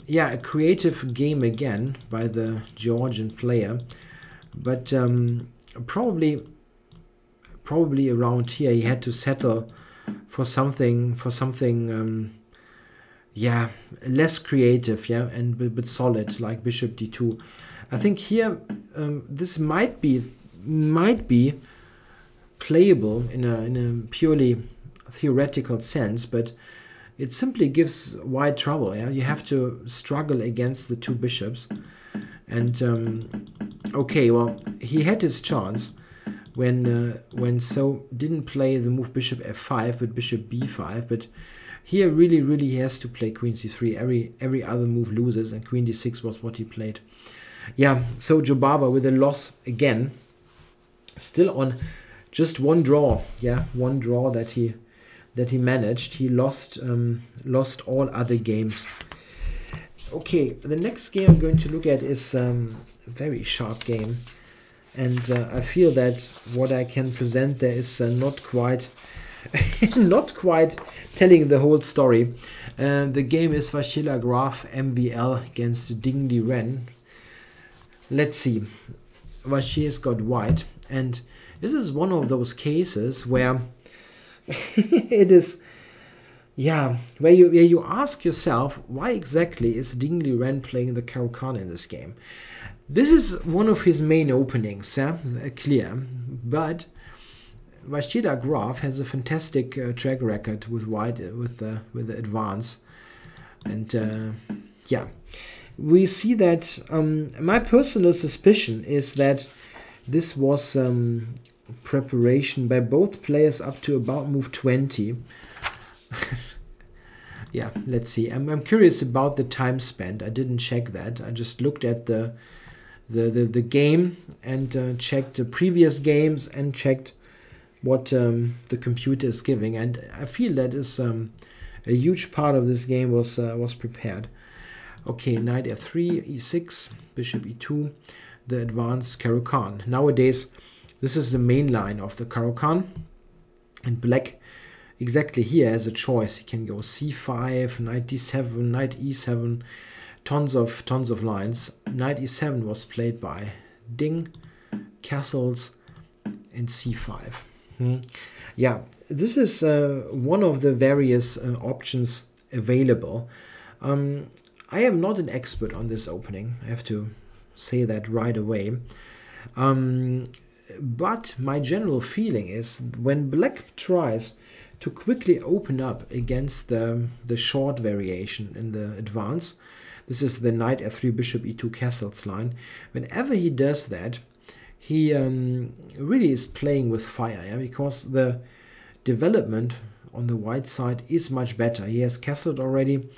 Yeah, a creative game again by the Georgian player, but probably around here he had to settle for something yeah, less creative, yeah, and but solid, like bishop d2. I think here this might be playable in a purely theoretical sense, but it simply gives white trouble. Yeah, you have to struggle against the 2 bishops, and okay, well, he had his chance when So didn't play the move bishop f5 but bishop b5, but here really he has to play queen c3. Every other move loses, and queen d6 was what he played. Yeah, so Jobava with a loss again, still on just 1 draw. Yeah, 1 draw that he managed. He lost all other games. Okay, the next game I'm going to look at is a very sharp game. And I feel that what I can present there is not quite not quite telling the whole story. The game is Vashila Graf MVL against Ding Liren. Let's see. Vashir's got white, and this is one of those cases where it is, yeah, where you ask yourself, why exactly is Ding Liren playing the Caruana in this game? This is one of his main openings, clear, but Vashida Graf has a fantastic track record with white with the advance, and yeah, we see that. My personal suspicion is that this was preparation by both players up to about move 20. Yeah, let's see. I'm curious about the time spent. I didn't check that. I just looked at the game and checked the previous games and checked what the computer is giving, and I feel that is a huge part of this game was prepared. Okay, knight f3, e6, bishop e2, the advanced Caruana. Nowadays, this is the main line of the Caruana, and black exactly here has a choice. He can go c5, knight d7, knight e7, tons of lines. Knight e7 was played by Ding, castles, and c5. Yeah, this is one of the various options available. I am not an expert on this opening. I have to say that right away. But my general feeling is when black tries to quickly open up against the short variation in the advance, this is the knight f3, bishop e2, castles line. Whenever he does that, he really is playing with fire, yeah? Because the development on the white side is much better. He has castled already,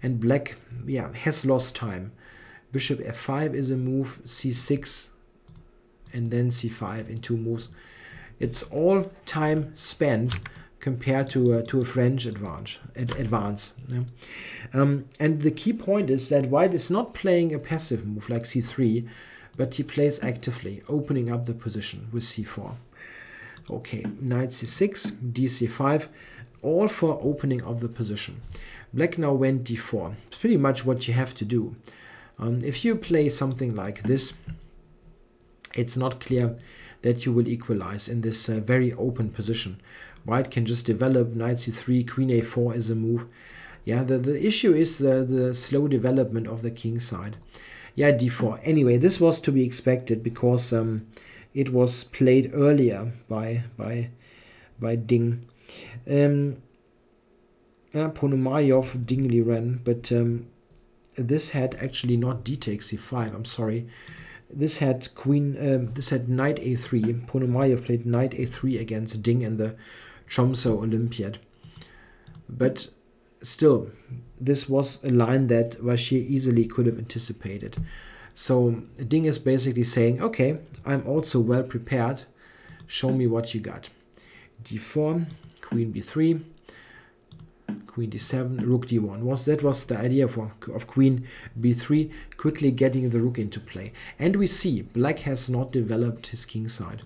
and black, yeah, has lost time. Bishop f5 is a move, c6, and then c5 in 2 moves. It's all time spent compared to a French advance. Yeah? And the key point is that white is not playing a passive move like c3, but he plays actively, opening up the position with c4. Okay, knight c6, dc5, all for opening of the position. Black now went d4. It's pretty much what you have to do. If you play something like this, it's not clear that you will equalize in this very open position. White can just develop knight c3, queen a4 is a move. Yeah, the issue is the slow development of the king side. Yeah, d4. Anyway, this was to be expected because it was played earlier by Ding. Ponomarev, Ding Liren, but this had actually not d takes c5. I'm sorry. This had this had knight a3. Ponomarev played knight a3 against Ding in the Tromsø Olympiad. But still, this was a line that Vashir easily could have anticipated. So Ding is basically saying, okay, I'm also well prepared. Show me what you got. d4, queen b3, queen d7, rook d1. That was the idea of queen b3, quickly getting the rook into play. And we see black has not developed his king side.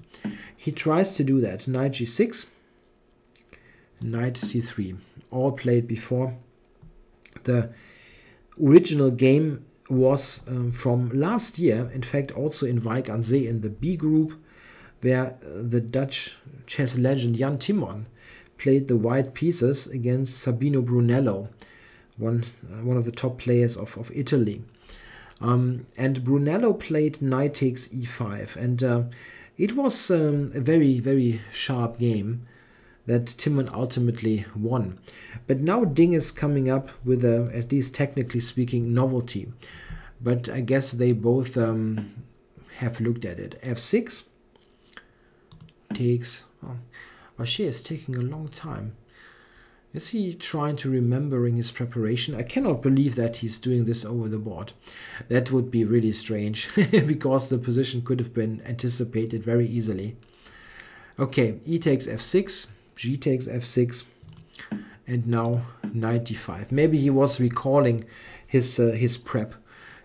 He tries to do that. Knight g6, knight c3, all played before. The original game was from last year, in fact also in Wijk aan Zee in the B group, where the Dutch chess legend Jan Timman played the white pieces against Sabino Brunello, one of the top players of Italy. And Brunello played knight takes e5, and it was a very, very sharp game that Timman ultimately won. But now Ding is coming up with a, at least technically speaking, novelty. But I guess they both have looked at it. f6 takes... Oh, Vashir is taking a long time. Is he trying to remembering his preparation? I cannot believe that he's doing this over the board. That would be really strange, because the position could have been anticipated very easily. Okay, e takes f6, g takes f6, and now knight d5. Maybe he was recalling his prep.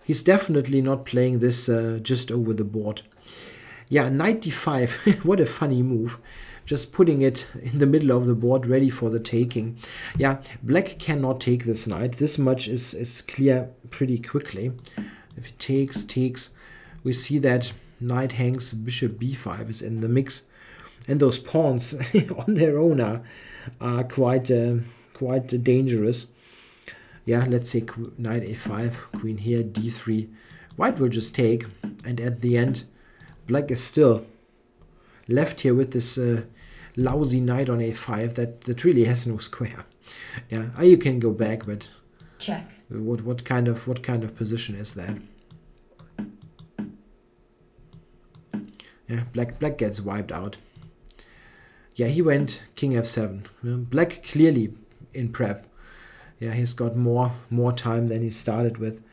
He's definitely not playing this just over the board. Yeah, knight d5. What a funny move. Just putting it in the middle of the board, ready for the taking. Yeah, black cannot take this knight. This much is clear pretty quickly. If he takes, we see that knight hangs, bishop b5 is in the mix. And those pawns on their own are quite dangerous. Yeah, let's say knight a5, queen here, d3. White will just take, and at the end, black is still left here with this lousy knight on a5 that really has no square. Yeah, you can go back, but check. What kind of position is that? Yeah, black gets wiped out. Yeah, he went king f7. Black clearly in prep. Yeah, he's got more time than he started with.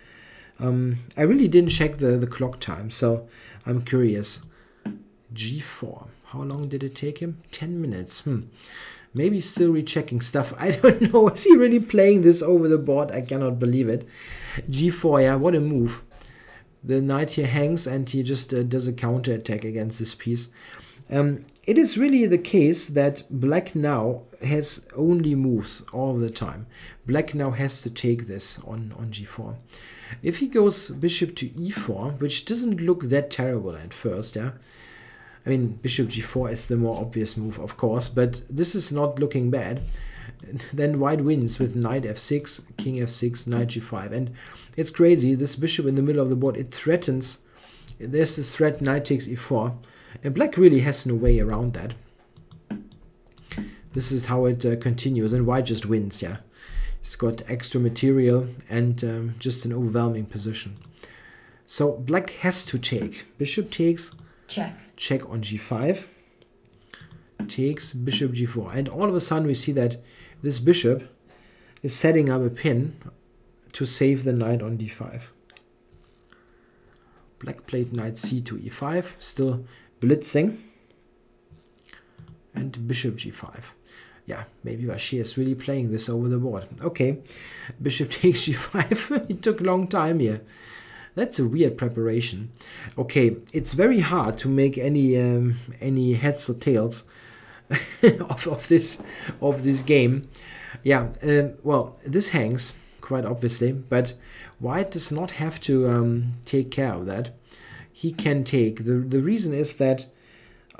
I really didn't check the clock time, so I'm curious. g4. How long did it take him? 10 minutes. Maybe still rechecking stuff. I don't know. Is he really playing this over the board? I cannot believe it. g4, yeah, what a move. The knight here hangs and he just does a counterattack against this piece. It is really the case that black now has only moves all the time. Black now has to take this on g4. If he goes bishop to e4, which doesn't look that terrible at first, yeah. I mean, bishop g4 is the more obvious move, of course, but this is not looking bad. Then white wins with knight f6, king f6, knight g5. And it's crazy, this bishop in the middle of the board, it threatens. There's this threat, knight takes e4. And black really has no way around that. This is how it continues, and white just wins, yeah. He's got extra material and just an overwhelming position. So black has to take. Bishop takes. Check on g5. Takes, bishop g4. And all of a sudden we see that this bishop is setting up a pin to save the knight on d5. Black played knight c to e5. Still blitzing. And bishop g5. Yeah, maybe Vachier is really playing this over the board. Okay, bishop takes g5. It took a long time here. That's a weird preparation. Okay, it's very hard to make any heads or tails of this game. Yeah, well, this hangs quite obviously, but white does not have to take care of that. He can take. The reason is that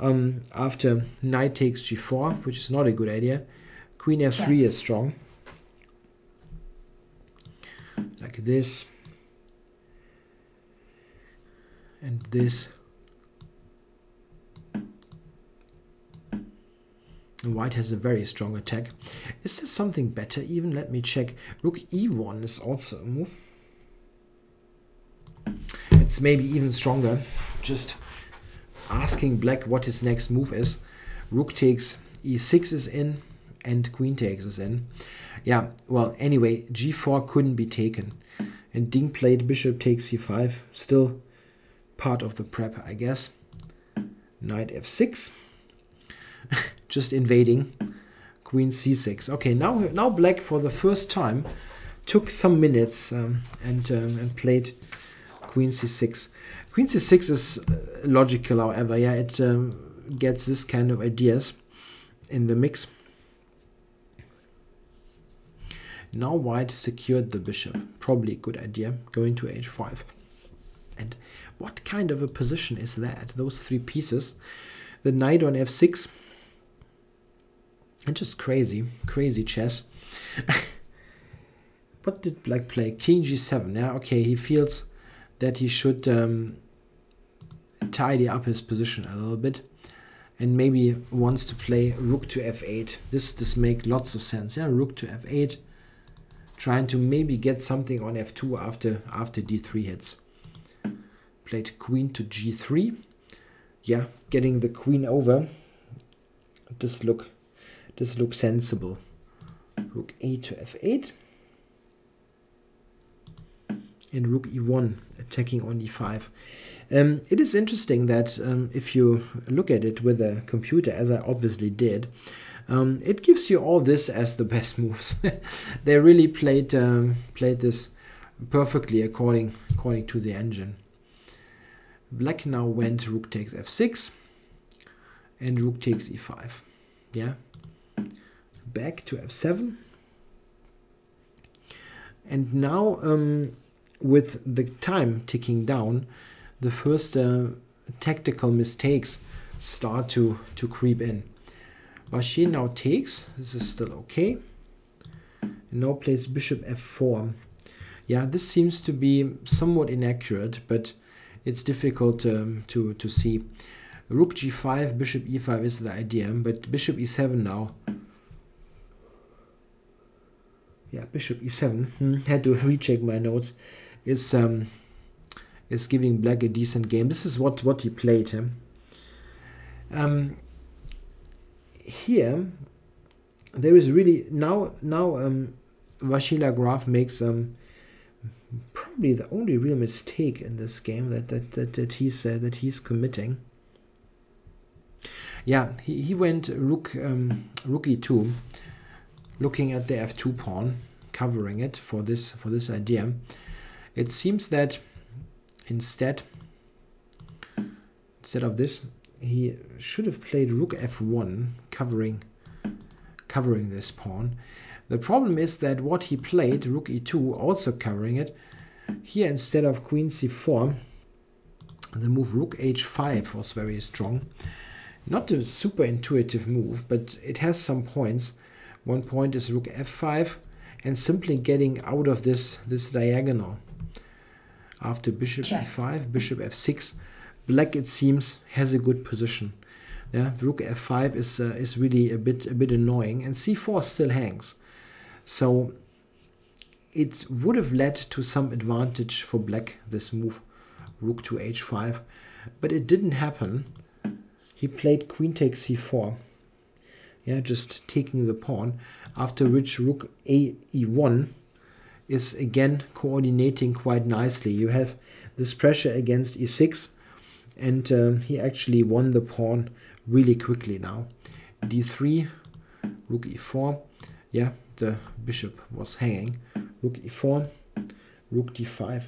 after knight takes g4, which is not a good idea, queen f3 is strong, like this. And this. And white has a very strong attack. Is there something better even? Let me check. Rook e1 is also a move. It's maybe even stronger. Just asking black what his next move is. Rook takes e6 is in and queen takes is in. Yeah, well, anyway, g4 couldn't be taken. And Ding played bishop takes c5. Still part of the prep, I guess. Knight f6. Just invading. Queen c6. Okay, now black for the first time took some minutes and played queen c6. Queen c6 is logical, however. Yeah, it gets this kind of ideas in the mix. Now white secured the bishop. Probably a good idea. Going to h5. And what kind of a position is that? Those three pieces. The knight on f6. And just crazy chess. What did black play? King g7. Yeah, okay, he feels that he should tidy up his position a little bit. And maybe wants to play rook to f8. This makes lots of sense. Yeah, rook to f8. Trying to maybe get something on f2 after d3 hits. Played queen to g3. Yeah, getting the queen over. This looks sensible. Rook a to f8. And rook e1 attacking on d5. It is interesting that if you look at it with a computer, as I obviously did, it gives you all this as the best moves. They really played this perfectly according to the engine. Black now went rook takes f6 and rook takes e5. Yeah, back to f7. And now with the time ticking down, the first tactical mistakes start to creep in. Vachier now takes. This is still okay. And now plays bishop f4. Yeah, this seems to be somewhat inaccurate, but it's difficult to see. Rook g5, bishop e5 is the idea, but bishop e7 now. Yeah, bishop e7. Had to recheck my notes. Is giving black a decent game. This is what he played. Here, there is really now Vachier Graf makes probably the only real mistake in this game that he's committing. Yeah, he went rook e2, looking at the f2 pawn, covering it for this idea. It seems that instead of this, he should have played rook f1, covering this pawn. The problem is that what he played, rook e2, also covering it. Here, instead of queen c4, the move rook h5 was very strong. Not a super intuitive move, but it has some points. One point is rook f5 and simply getting out of this diagonal. After bishop e5, bishop f6, black, it seems, has a good position. Yeah, rook f5 is really a bit annoying, and c4 still hangs. So it would have led to some advantage for black, this move, rook to h5, but it didn't happen. He played queen takes c4. Yeah, just taking the pawn, after which rook e1 is again coordinating quite nicely. You have this pressure against e6, and he actually won the pawn really quickly now. d3, rook e4. Yeah, the bishop was hanging. Rook e4, rook d5.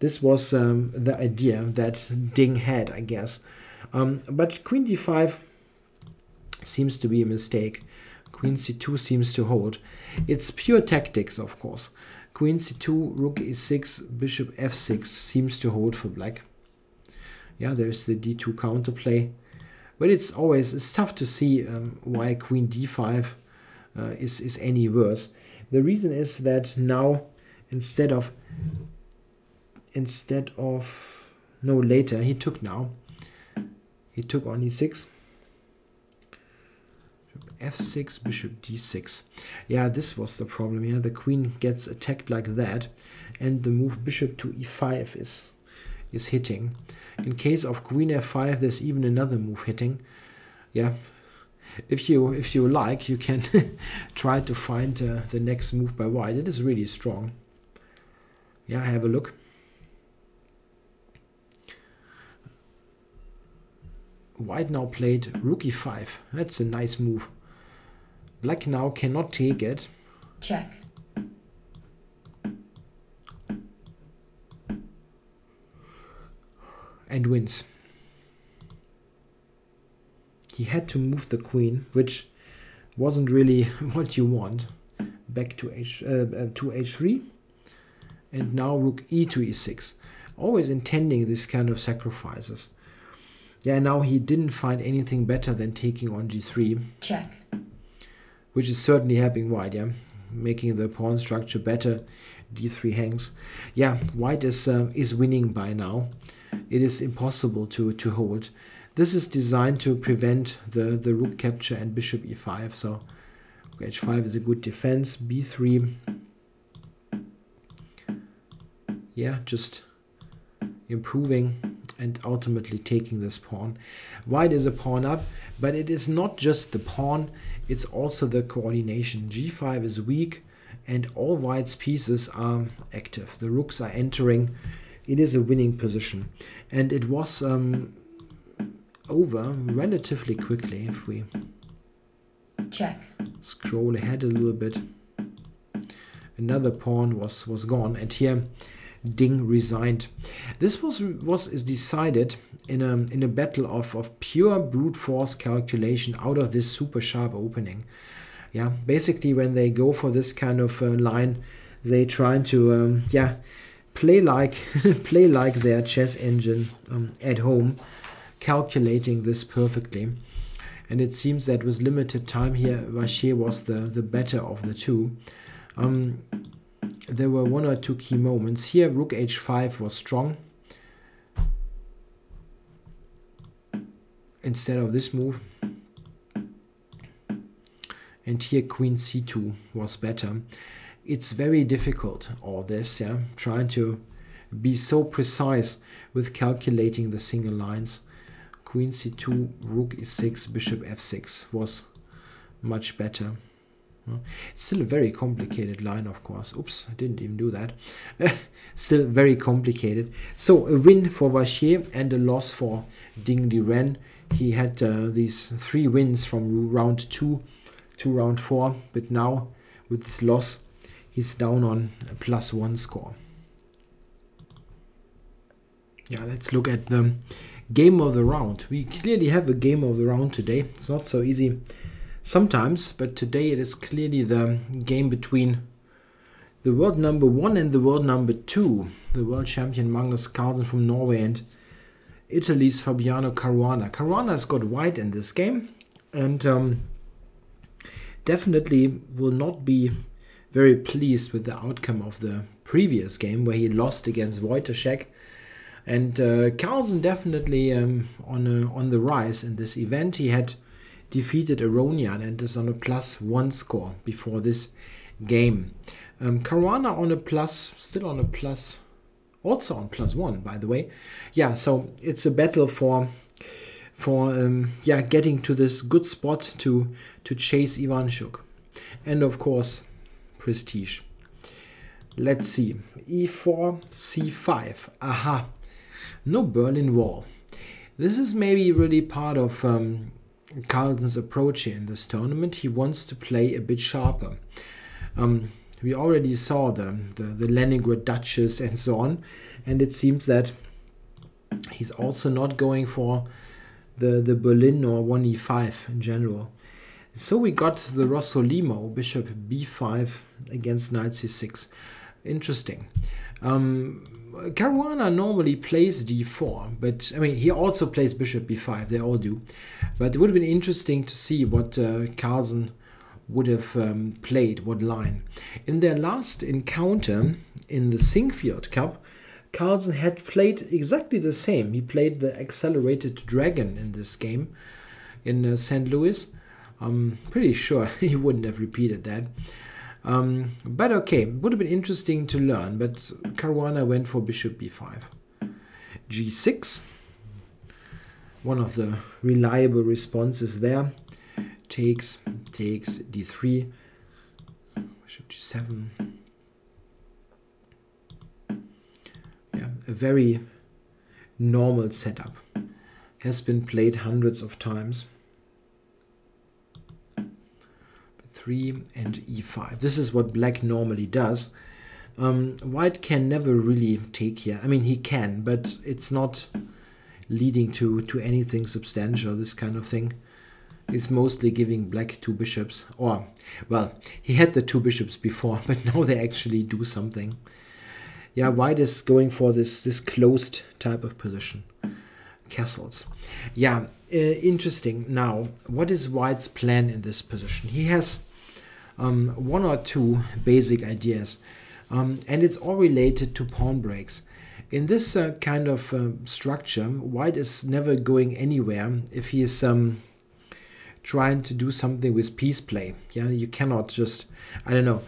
This was the idea that Ding had, I guess. But queen d5 seems to be a mistake. Queen c2 seems to hold. It's pure tactics, of course. Queen c2, rook e6, bishop f6 seems to hold for black. Yeah, there's the d2 counterplay. But it's tough to see why queen d5 is any worse. The reason is that now later he took on e6, f6, bishop d6. Yeah, this was the problem here. The queen gets attacked like that, and the move bishop to e5 is hitting. In case of queen f5, there's even another move hitting. Yeah, if you like, you can try to find the next move by white. It is really strong. Yeah, have a look. White now played rook e5. That's a nice move. Black now cannot take it. Check. And wins. He had to move the queen, which wasn't really what you want. Back to h3, and now rook e to e6. Always intending this kind of sacrifices. Yeah, now he didn't find anything better than taking on g3. Check. Which is certainly helping white, yeah, making the pawn structure better. d3 hangs. Yeah, white is winning by now. It is impossible to hold. This is designed to prevent the rook capture and bishop e5. So h5 is a good defense. b3. Yeah, just improving and ultimately taking this pawn. White is a pawn up, but it is not just the pawn, it's also the coordination. g5 is weak and all white's pieces are active. The rooks are entering. It is a winning position. And it was over relatively quickly. If we check, scroll ahead a little bit, another pawn was gone. And here Ding resigned. This was decided in a battle of pure brute force calculation out of this super sharp opening. Yeah, basically when they go for this kind of line, they trying to play like play like their chess engine at home, calculating this perfectly. And it seems that with limited time here, Vachier was the better of the two. There were one or two key moments. Here, rook h5 was strong instead of this move. And here, queen c2 was better. It's very difficult, all this, yeah, trying to be so precise with calculating the single lines. Queen c2, rook e6, bishop f6 was much better. It's still a very complicated line, of course. Oops, I didn't even do that. Still very complicated. So a win for Vachier and a loss for Ding Liren. He had these 3 wins from round 2 to round 4, but now with this loss, he's down on a +1 score. Yeah, let's look at the game of the round. We clearly have a game of the round today. It's not so easy sometimes, but today it is clearly the game between the world number 1 and the world number 2, the world champion Magnus Carlsen from Norway and Italy's Fabiano Caruana. Caruana's got white in this game and definitely will not be very pleased with the outcome of the previous game where he lost against Hou-Wojtaszek. And Carlsen definitely on the rise in this event. He had defeated Aronian and is on a +1 score before this game. Caruana on a plus, still on a plus, also on +1, by the way. Yeah, so it's a battle for getting to this good spot to chase Ivanchuk. And of course, prestige. Let's see. E4, C5. Aha. No Berlin Wall. This is maybe really part of Carlsen's approach here in this tournament. He wants to play a bit sharper. We already saw the Leningrad Duchess and so on, and it seems that he's also not going for the Berlin or 1e5 in general. So we got the Rossolimo, bishop b5 against knight c6. Interesting. Caruana normally plays d4, but I mean he also plays bishop b5. They all do, but it would have been interesting to see what Carlsen would have played, what line. In their last encounter in the Singfield Cup, Carlsen had played exactly the same. He played the accelerated dragon in this game in St. Louis. I'm pretty sure he wouldn't have repeated that. But okay, would have been interesting to learn, but Caruana went for bishop b5. g6, one of the reliable responses there. Takes d3, bishop g7. Yeah, a very normal setup. Has been played hundreds of times. 3 and e5. This is what black normally does. White can never really take here. I mean, he can, but it's not leading to anything substantial, this kind of thing. It's mostly giving black 2 bishops. Or, well, he had the 2 bishops before, but now they actually do something. Yeah, white is going for this closed type of position. Castles. Yeah, interesting. Now, what is white's plan in this position? He has 1 or 2 basic ideas, and it's all related to pawn breaks. In this kind of structure, white is never going anywhere if he is trying to do something with piece play. Yeah, you cannot just, I don't know,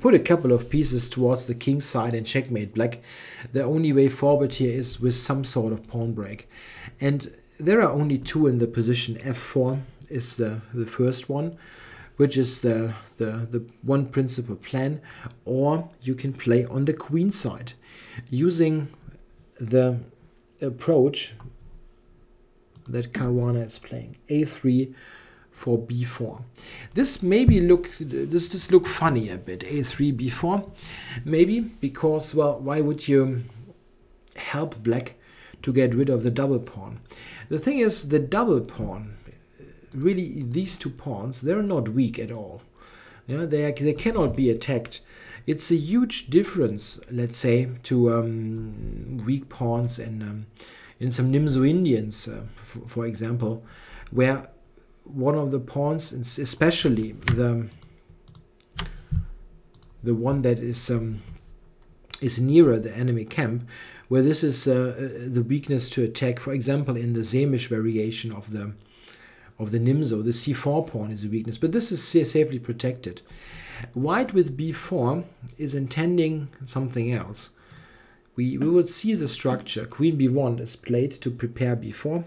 put a couple of pieces towards the king's side and checkmate black. The only way forward here is with some sort of pawn break. And there are only 2 in the position. F4 is the first one, which is the one principal plan. Or you can play on the queen side, using the approach that Caruana is playing. A3 for b4. This maybe look funny a bit, a3 b4, maybe because, well, why would you help black to get rid of the double pawn? The thing is, the double pawn, really these two pawns, they're not weak at all. Yeah, they cannot be attacked. It's a huge difference, let's say, to weak pawns in some Nimzo Indians, for example, where one of the pawns, especially the one that is nearer the enemy camp, where this is the weakness to attack. For example, in the Samish variation of the Nimzo, the c4 pawn is a weakness, but this is safely protected. White with b4 is intending something else. We will see the structure. Queen b1 is played to prepare b4,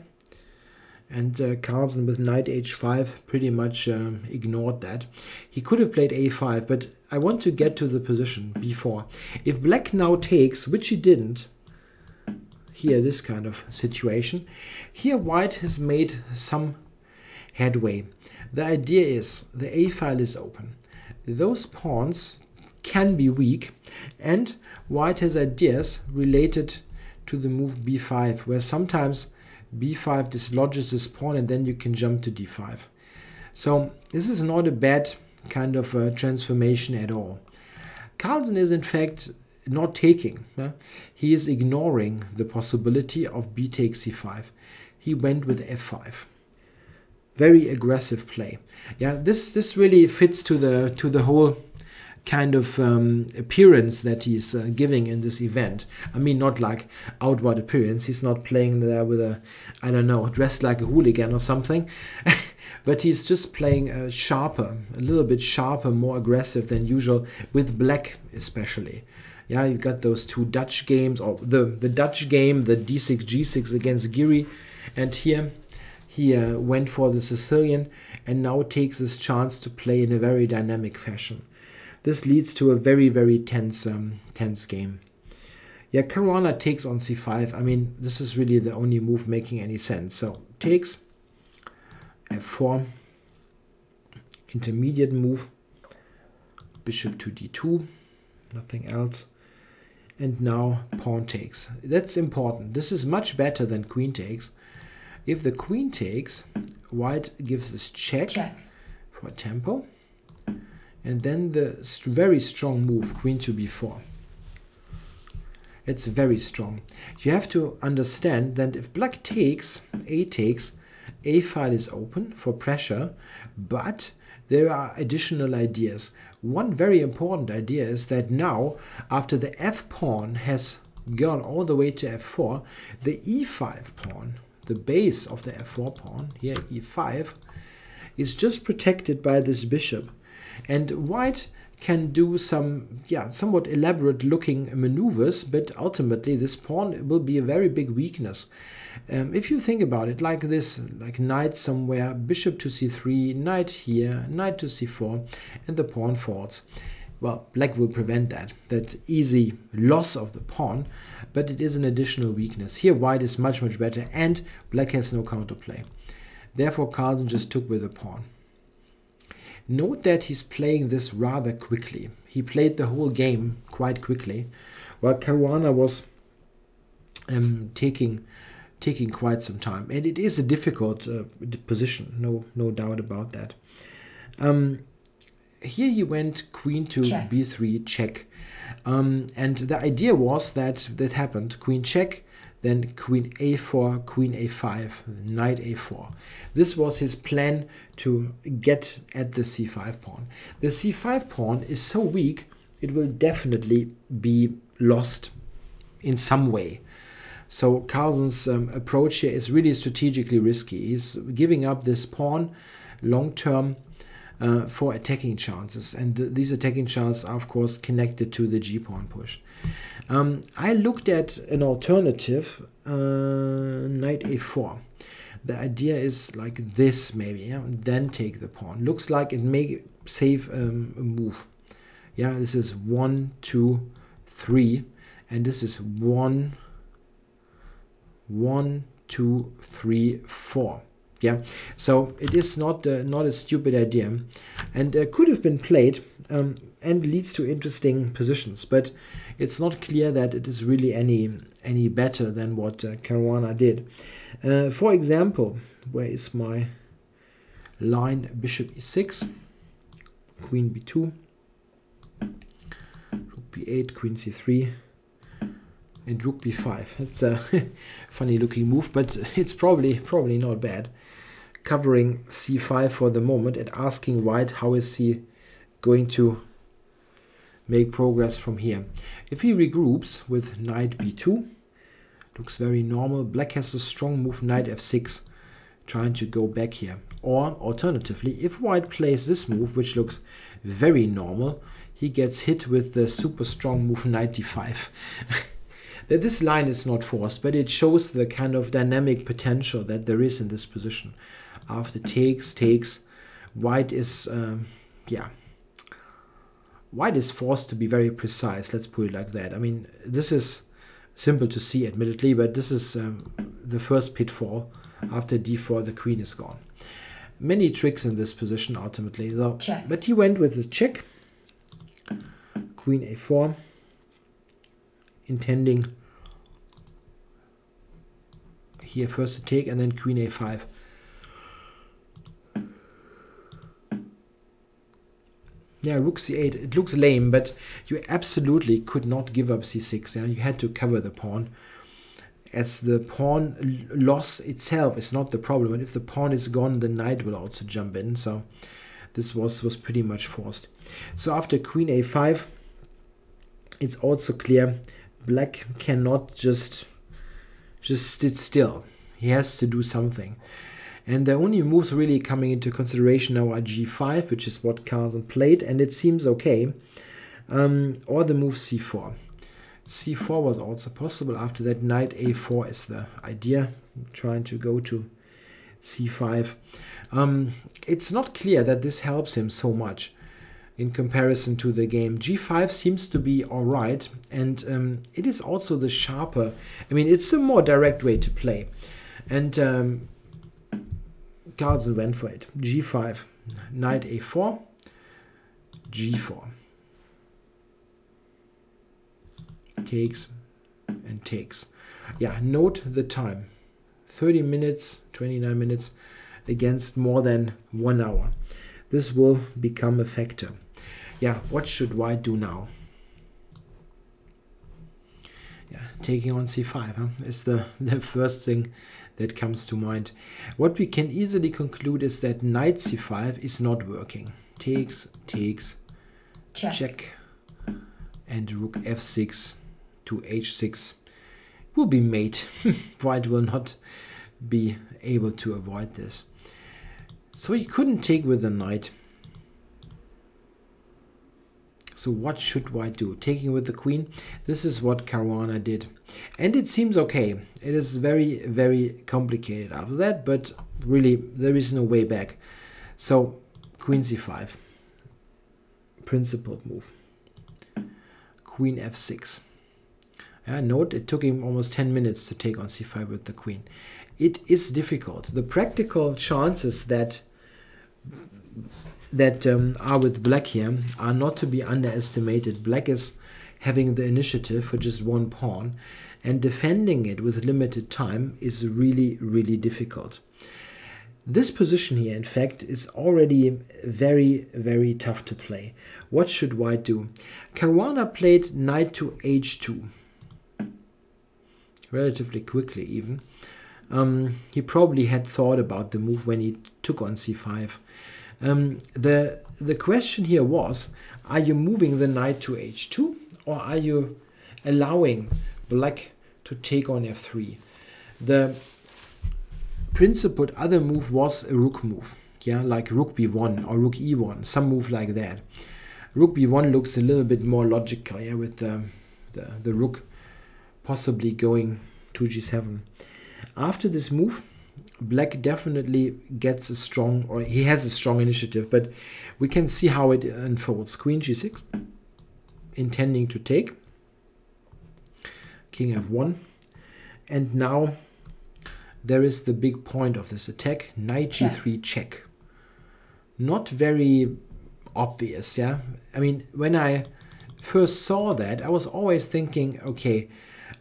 and Carlsen with knight h5 pretty much ignored that. He could have played a5, but I want to get to the position b4. If black now takes, which he didn't, here this kind of situation, here white has made some headway. The idea is the a file is open. Those pawns can be weak, and white has ideas related to the move b5, where sometimes b5 dislodges this pawn and then you can jump to d5. So this is not a bad kind of transformation at all. Carlsen is in fact not taking. He is ignoring the possibility of b takes c5. He went with f5. Very aggressive play. Yeah, this really fits to the whole kind of appearance that he's giving in this event. I mean, not like outward appearance. He's not playing there with a, I don't know, dressed like a hooligan or something. But he's just playing sharper, a little bit sharper, more aggressive than usual, with black especially. Yeah, you've got those two Dutch games, or the Dutch game, the d6, g6 against Giri, and here he went for the Sicilian and now takes this chance to play in a very dynamic fashion. This leads to a very, very tense game. Yeah, Caruana takes on c5. I mean, this is really the only move making any sense. So takes, f4, intermediate move, bishop to d2, nothing else. And now pawn takes. That's important. This is much better than queen takes. If the queen takes, white gives this check for tempo. And then the very strong move, queen to b4. It's very strong. You have to understand that if black takes, a takes, a file is open for pressure, but there are additional ideas. One very important idea is that now, after the f pawn has gone all the way to f4, the e5 pawn, the base of the f4 pawn, here e5, is just protected by this bishop. And white can do some, somewhat elaborate looking maneuvers, but ultimately this pawn will be a very big weakness. If you think about it like this, like knight somewhere, bishop to c3, knight here, knight to c4, and the pawn falls. Well, black will prevent that easy loss of the pawn, but it is an additional weakness. Here white is much, much better, and black has no counterplay. Therefore, Carlsen just took with the pawn. Note that he's playing this rather quickly. He played the whole game quite quickly, while Caruana was taking quite some time. And it is a difficult position, no doubt about that. Here he went queen to check. b3, check. And the idea was that happened, queen check, then queen a4, queen a5, knight a4. This was his plan to get at the c5 pawn. The c5 pawn is so weak, it will definitely be lost in some way. So Carlsen's approach here is really strategically risky. He's giving up this pawn long term for attacking chances, and these attacking chances are of course connected to the g-pawn push. I looked at an alternative, knight a4. The idea is like this maybe, yeah? Then take the pawn. Looks like it may save a move. Yeah, this is 1, 2, 3, and this is 1, 2, 3, 4. Yeah, so it is not a stupid idea, and could have been played, and leads to interesting positions. But it's not clear that it is really any better than what Caruana did. For example, where is my line? Bishop e6, Queen b2, Rook b8, Queen c3. And Rook b5. It's a funny looking move, but it's probably not bad. Covering c5 for the moment and asking white how is he going to make progress from here. If he regroups with knight b2, looks very normal. Black has a strong move, knight f6, trying to go back here. Or alternatively, if white plays this move, which looks very normal, he gets hit with the super strong move knight d5. This line is not forced, but it shows the kind of dynamic potential that there is in this position. After takes, white is, white is forced to be very precise, let's put it like that. I mean, this is simple to see, admittedly, but this is the first pitfall. After d4, the queen is gone. Many tricks in this position, ultimately, though. Check. But he went with a check. Queen a4, intending here first to take, and then queen a5. Yeah, rook c8. It looks lame, but you absolutely could not give up c6. Yeah, you had to cover the pawn, as the pawn loss itself is not the problem. And if the pawn is gone, the knight will also jump in. So this was pretty much forced. So after queen a5, it's also clear black cannot just sit still. He has to do something. And the only moves really coming into consideration now are g5, which is what Carlsen played, and it seems okay. Or the move c4. c4 was also possible. After that, knight a4 is the idea, trying to go to c5. It's not clear that this helps him so much in comparison to the game. g5 seems to be alright, and it is also the sharper, I mean, it's a more direct way to play. And Carlsen went for it. g5, knight a4, g4. Takes and takes. Yeah, note the time. 30 minutes, 29 minutes against more than 1 hour. This will become a factor. Yeah, what should white do now? Yeah, taking on c5 is the first thing that comes to mind. What we can easily conclude is that knight c5 is not working. Takes, check, and rook f6 to h6 will be mate. White will not be able to avoid this. So he couldn't take with the knight. So what should white do? Taking with the queen? This is what Caruana did. And it seems okay. It is very, very complicated after that, but really there is no way back. So queen c5. Principled move. Queen f6. Note, it took him almost 10 minutes to take on c5 with the queen. It is difficult. The practical chances that are with black here are not to be underestimated. Black is having the initiative for just one pawn, and defending it with limited time is really, really difficult. This position here, in fact, is already very, very tough to play. What should white do? Caruana played knight to h2. Relatively quickly even. He probably had thought about the move when he took on c5. The question here was, are you moving the knight to h2, or are you allowing black to take on f3? The principled other move was a rook move, yeah, like rook b1 or rook e1, some move like that. Rook b1 looks a little bit more logical, yeah, with the rook possibly going to g7. After this move, black definitely gets a strong, or he has a strong initiative, but we can see how it unfolds. Queen g6, intending to take. King f1. And now there is the big point of this attack. Knight g3 check. Not very obvious, yeah? I mean, when I first saw that, I was always thinking, okay,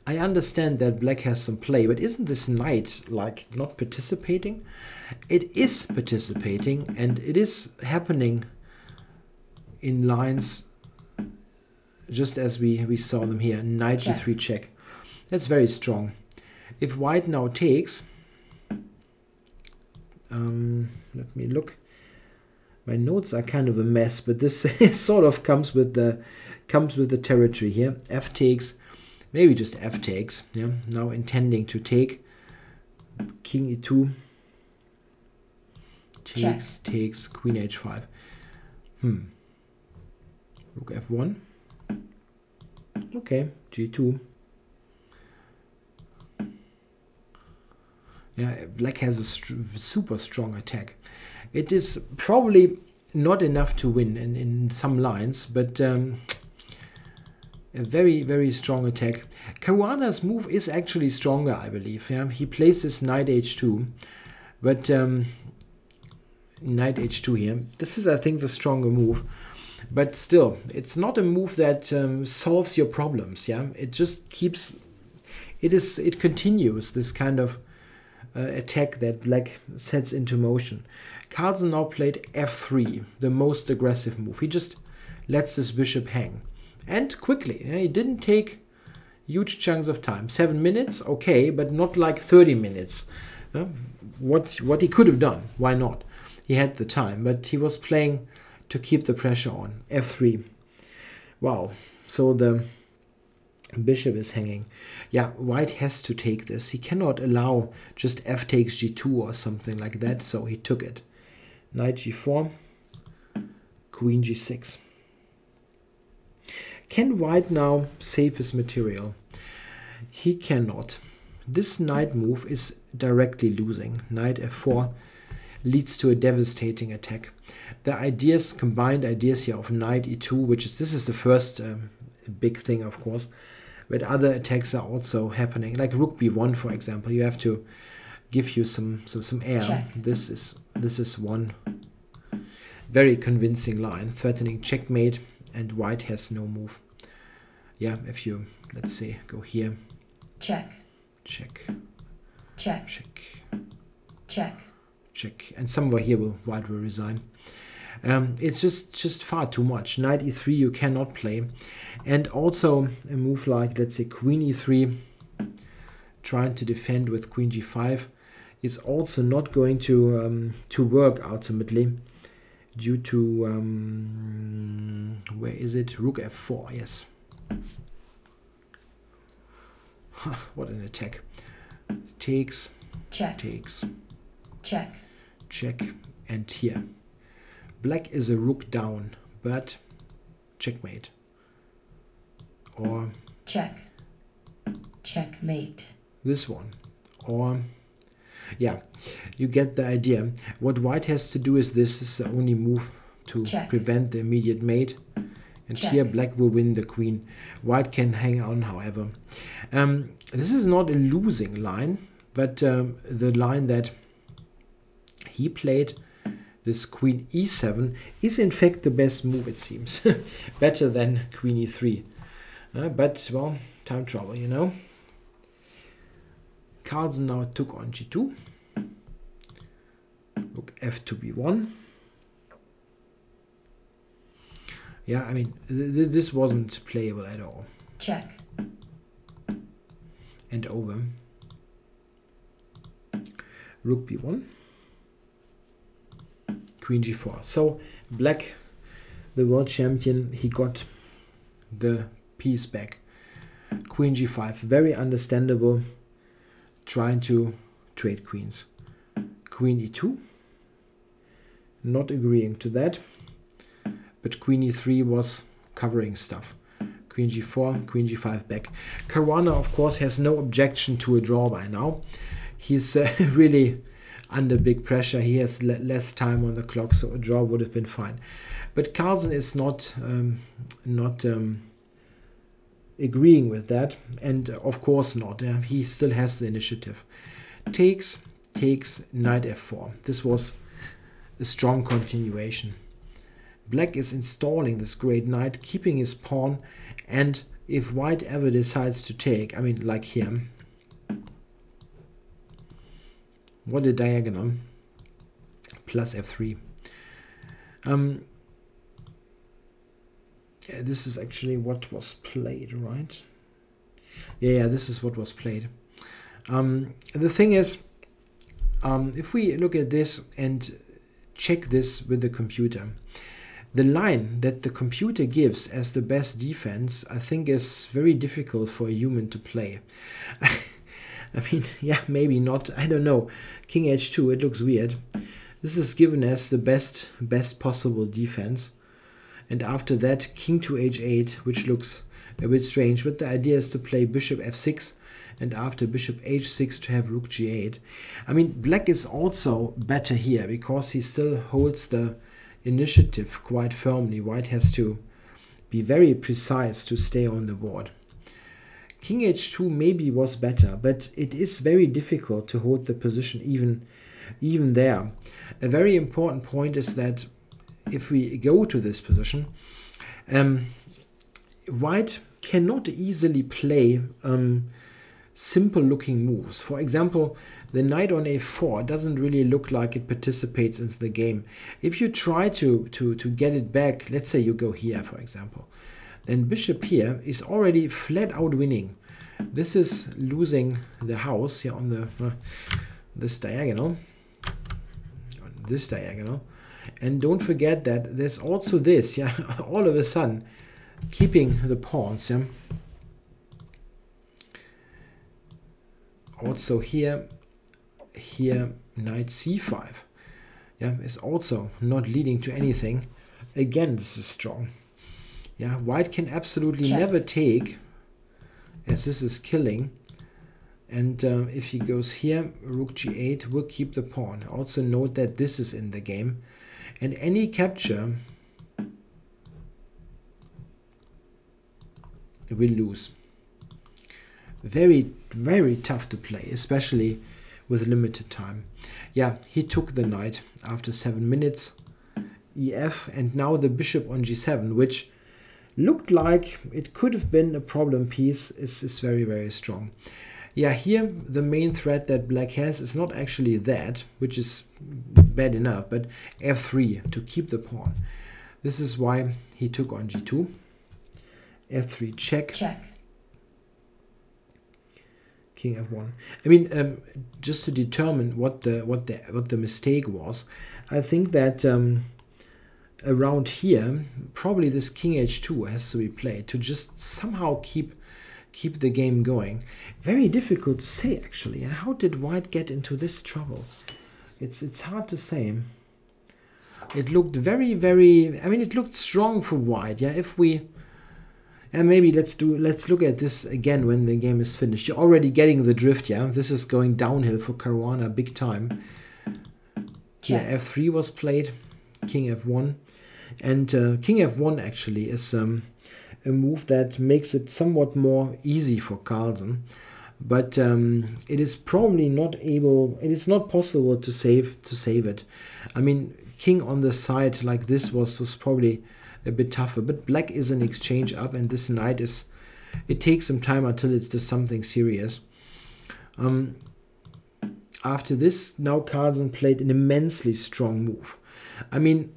I understand that black has some play, but isn't this knight, like, not participating? It is participating, and it is happening in lines just as we saw them here. Knight g3 check. That's very strong. If white now takes, let me look. My notes are kind of a mess, but this sort of comes with the territory here. F takes, maybe just F takes. Yeah, now intending to take. King e2 takes, takes, Queen h5. Rook f1. Okay, g2. Yeah, black has a super strong attack. It is probably not enough to win in some lines, but a very, very strong attack. Caruana's move is actually stronger, I believe. Yeah, he plays this knight h2, but knight h2 here. This is, I think, the stronger move. But still, it's not a move that solves your problems. Yeah, it just keeps. It continues this kind of attack that black sets into motion. Carlsen now played f3, the most aggressive move. He just lets this bishop hang. And quickly. Yeah, he didn't take huge chunks of time. 7 minutes, okay, but not like 30 minutes. What he could have done, why not? He had the time, but he was playing to keep the pressure on. f3. Wow. So the bishop is hanging. Yeah, white has to take this. He cannot allow just f takes g2 or something like that, so he took it. Knight g4, queen g6. Can white now save his material? He cannot. This knight move is directly losing. Knight f4 leads to a devastating attack. The ideas, combined ideas here of knight e2, which is, this is the first big thing, of course, but other attacks are also happening, like rook b1, for example. You have to give you some air. Check. This is one very convincing line, threatening checkmate, and white has no move. Yeah, if you, let's say, go here. Check. Check. Check. Check. Check. Check. And somewhere here white will resign. It's just far too much. Knight e3 you cannot play. And also a move like, let's say, queen e3, trying to defend with queen g5, is also not going to work ultimately, due to, where is it? Rook f4, yes. What an attack. Takes, Check. takes, Check. check, and here. Black is a rook down, but checkmate. Or Check. Checkmate. this one. Or, yeah, you get the idea. What white has to do is, this is the only move to Check. prevent the immediate mate. And Check. here black will win the queen. White can hang on, however. This is not a losing line, but the line that he played, this queen e7, is in fact the best move, it seems. Better than queen e3. But, well, time trouble, you know. Carlsen now took on g2. Rook f2 b1. Yeah, I mean, this wasn't playable at all. Check. And over. Rook b1. Queen g4. So black, the world champion, he got the piece back. Queen g5. Very understandable. Trying to trade queens. Queen e2. Not agreeing to that. But queen e3 was covering stuff. Queen g4, queen g5 back. Caruana, of course, has no objection to a draw by now. He's really under big pressure. He has less time on the clock, so a draw would have been fine. But Carlsen is not agreeing with that, and of course not. He still has the initiative. takes, knight f4. This was a strong continuation. Black is installing this great knight, keeping his pawn, and if white ever decides to take, I mean, like here, what a diagonal, plus f3. Yeah, this is actually what was played, right? Yeah, this is what was played. The thing is, if we look at this and check this with the computer, the line that the computer gives as the best defense, I think, is very difficult for a human to play. I mean, yeah, maybe not. I don't know. King h2, it looks weird. This is given as the best possible defense. And after that, king to h8, which looks a bit strange. But the idea is to play bishop f6, and after bishop h6 to have rook g8. I mean, black is also better here because he still holds the initiative quite firmly. White has to be very precise to stay on the board. King h2 maybe was better, but it is very difficult to hold the position even there. A very important point is that if we go to this position, white cannot easily play simple looking moves. For example, the knight on a4 doesn't really look like it participates in the game. If you try to get it back, let's say you go here, for example, then bishop here is already flat out winning. This is losing the house here on the this diagonal. And don't forget that there's also this, yeah, all of a sudden keeping the pawns, yeah. Also here knight c5, yeah, is also not leading to anything. Again, this is strong. Yeah, white can absolutely never take, as this is killing. And if he goes here, rook g8 will keep the pawn. Also note that this is in the game. And any capture will lose. Very, very tough to play, especially with limited time. Yeah, he took the knight after 7 minutes. ef, and now the bishop on g7, which looked like it could have been a problem piece, is very, very strong. Yeah, here the main threat that black has is not actually that, which is bad enough, but f3 to keep the pawn. This is why he took on g2. f3 check. King f1. I mean, just to determine what the mistake was, I think that around here probably this king h2 has to be played to just somehow keep the game going. Very difficult to say, actually. How did white get into this trouble? It's hard to say. It looked very, very, I mean, it looked strong for white. Yeah, if we, and maybe let's look at this again when the game is finished. You're already getting the drift. Yeah, this is going downhill for Caruana big time. Yeah, f3 was played, king f1, and king f1 actually is a move that makes it somewhat more easy for Carlsen, but it is probably not able, it is not possible to save it. I mean, king on the side like this was probably a bit tougher, but black is an exchange up, and this knight is, it takes some time until it's just something serious. After this, now Carlsen played an immensely strong move. I mean,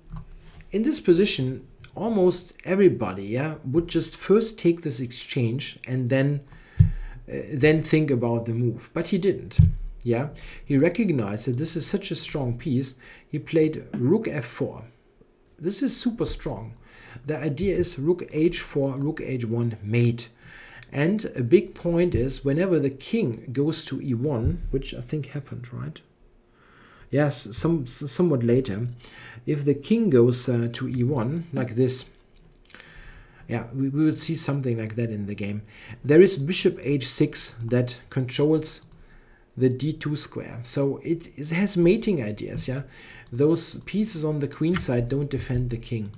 in this position, almost everybody, yeah, would just first take this exchange and then think about the move. But he didn't. Yeah, he recognized that this is such a strong piece. He played rook f4. This is super strong. The idea is rook h4, rook h1 mate. And a big point is whenever the king goes to e1, which I think happened, right? Yes, somewhat later. If the king goes to e1, like this, yeah, we will see something like that in the game. There is bishop h6 that controls the d2 square. So it has mating ideas, yeah? Those pieces on the queen side don't defend the king.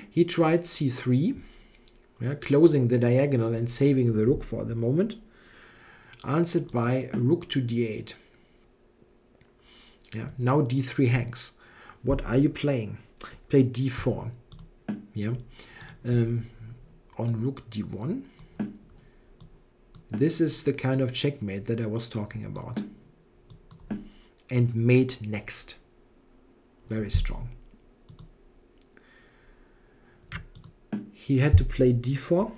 He tried c3, yeah, closing the diagonal and saving the rook for the moment. Answered by rook to d8. Yeah, now d3 hangs. What are you playing? Play d4. Yeah, on rook d1. This is the kind of checkmate that I was talking about. And mate next. Very strong. He had to play d4.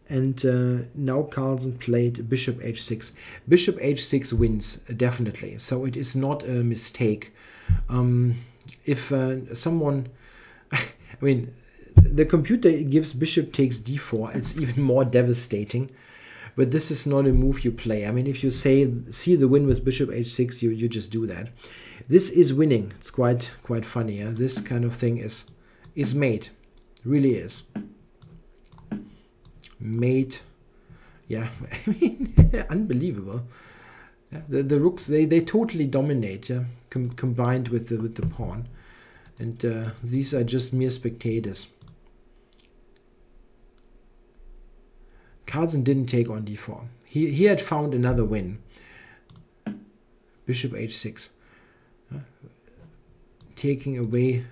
And now Carlsen played bishop h6. Bishop h6 wins, definitely. So it is not a mistake. If someone... I mean, the computer gives bishop takes d4. It's even more devastating. But this is not a move you play. I mean, if you see the win with bishop h6, you just do that. This is winning. It's quite funny. Yeah? This kind of thing is made. Really is. Mate, yeah, I mean, unbelievable. Yeah, the rooks they totally dominate, yeah, combined with the pawn, and these are just mere spectators. Carlsen didn't take on d4. He had found another win. Bishop h6, taking away.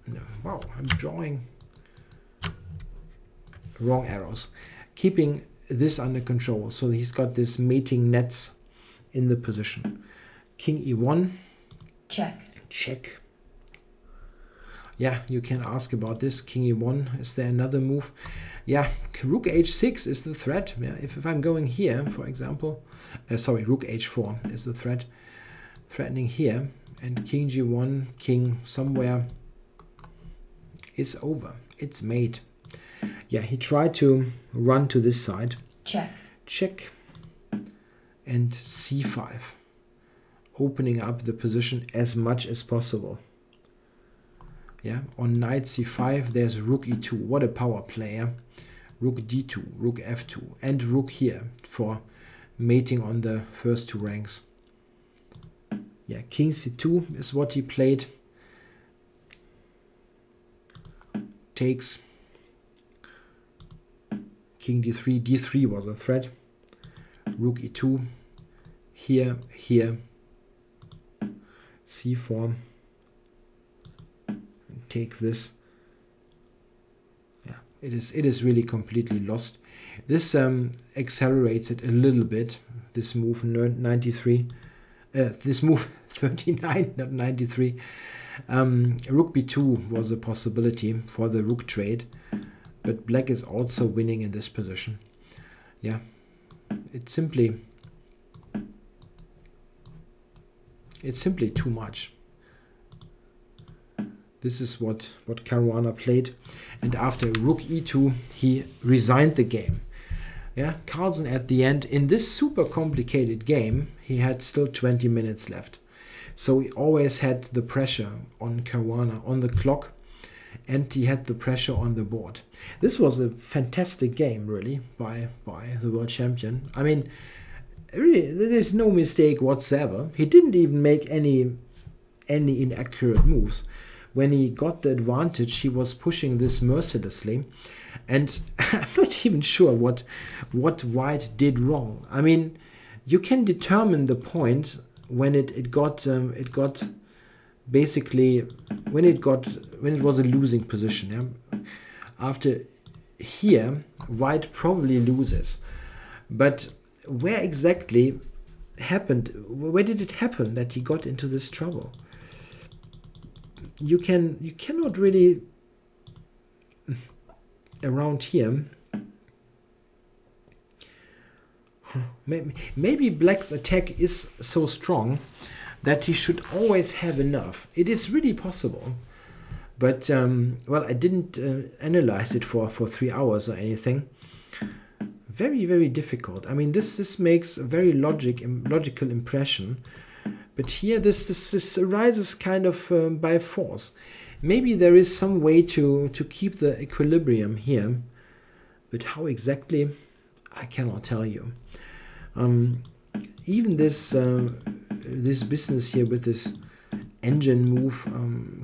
No, wow, I'm drawing wrong arrows. Keeping this under control. So he's got this mating nets in the position. King e1. Check. Check. Yeah, you can ask about this. King e1. Is there another move? Yeah, rook h6 is the threat. Yeah, if I'm going here, for example. Sorry, rook h4 is the threat. Threatening here. And king g1, king somewhere is over. It's mate. Yeah, he tried to run to this side. Check. Check. And c5. Opening up the position as much as possible. Yeah, on knight c5, there's rook e2. What a power player. Rook d2, rook f2, and rook here for mating on the first two ranks. Yeah, king c2 is what he played. Takes. King d3, d3 was a threat. Rook e2, here, c4, takes this. Yeah, it is really completely lost. This accelerates it a little bit. This move 93, this move 39, not 93. Rook b2 was a possibility for the rook trade. But black is also winning in this position. Yeah, it's simply too much. This is what Caruana played, and after rook e2, he resigned the game. Yeah, Carlsen at the end in this super complicated game, he had still 20 minutes left, so he always had the pressure on Caruana on the clock. And he had the pressure on the board. This was a fantastic game, really, by the world champion. I mean, really, there's no mistake whatsoever. He didn't even make any inaccurate moves. When he got the advantage, he was pushing this mercilessly. And I'm not even sure what white did wrong. I mean, you can determine the point when it got basically when it was a losing position. Yeah? After here, white probably loses, but where exactly happened? Where did it happen that he got into this trouble? You cannot really around here. Maybe black's attack is so strong that he should always have enough. It is really possible. But, well, I didn't analyze it for 3 hours or anything. Very, very difficult. I mean, this makes a very logical impression. But here, this arises kind of by force. Maybe there is some way to keep the equilibrium here. But how exactly, I cannot tell you. Even this business here with this engine move,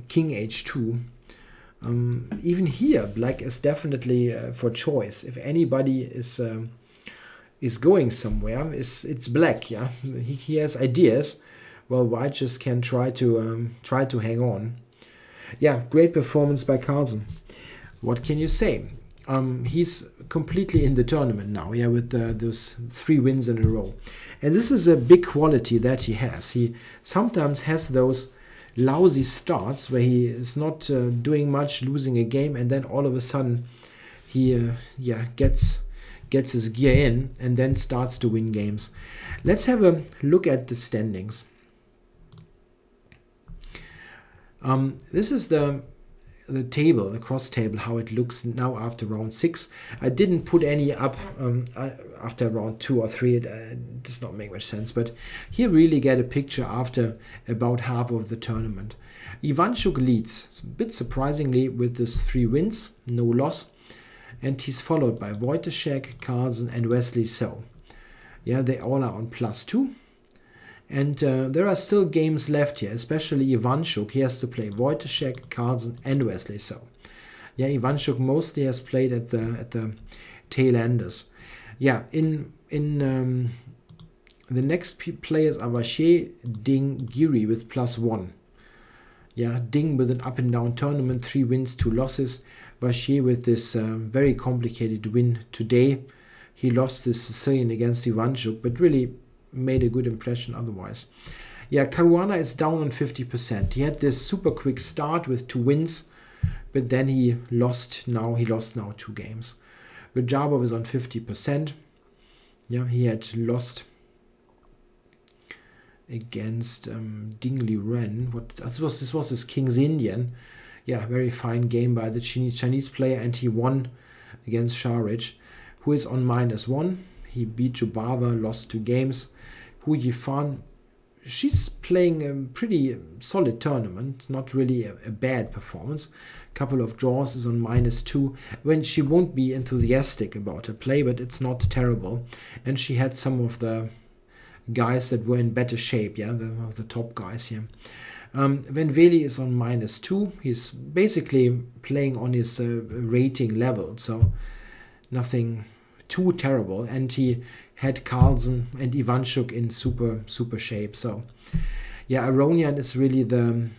king h2, even here black is definitely for choice. If anybody is going somewhere, it's black. Yeah, he has ideas, well, White just can try to hang on. Yeah, great performance by Carlsen. What can you say? He's completely in the tournament now, yeah, with those 3 wins in a row. And this is a big quality that he has. He sometimes has those lousy starts where he is not doing much, losing a game, and then all of a sudden he gets his gear in and then starts to win games. Let's have a look at the standings. This is the table, the cross table, how it looks now after round 6. I didn't put any up after round 2 or 3. It does not make much sense, but here really get a picture after about half of the tournament. Ivanchuk leads, a bit surprisingly, with this 3 wins, no loss, and he's followed by Hou-Wojtaszek, Carlsen and Wely. So yeah, they all are on +2. And there are still games left here, especially Ivanchuk. He has to play Hou-Wojtaszek, Carlsen and Wely. So yeah, Ivanchuk mostly has played at the tail enders. Yeah, in the next players are Vachier, Ding, Giri with +1. Yeah, Ding with an up and down tournament, 3 wins, 2 losses. Vachier with this very complicated win today. He lost this Sicilian against Ivanchuk, but really made a good impression otherwise. Yeah, Caruana is down on 50%. He had this super quick start with 2 wins, but then he lost now 2 games. Radjabov is on 50%. Yeah, he had lost against Liren. This was his King's Indian. Yeah, very fine game by the Chinese player, and he won against Saric, who is on -1. He beat Jobava, lost 2 games. Hou-Wojtaszek, she's playing a pretty solid tournament, not really a bad performance. Couple of draws, is on -2. When she won't be enthusiastic about her play, but it's not terrible. And she had some of the guys that were in better shape, yeah, the top guys here. When Wely is on -2, he's basically playing on his rating level, so nothing too terrible. And he had Carlsen and Ivanchuk in super shape. So yeah, Aronian is really the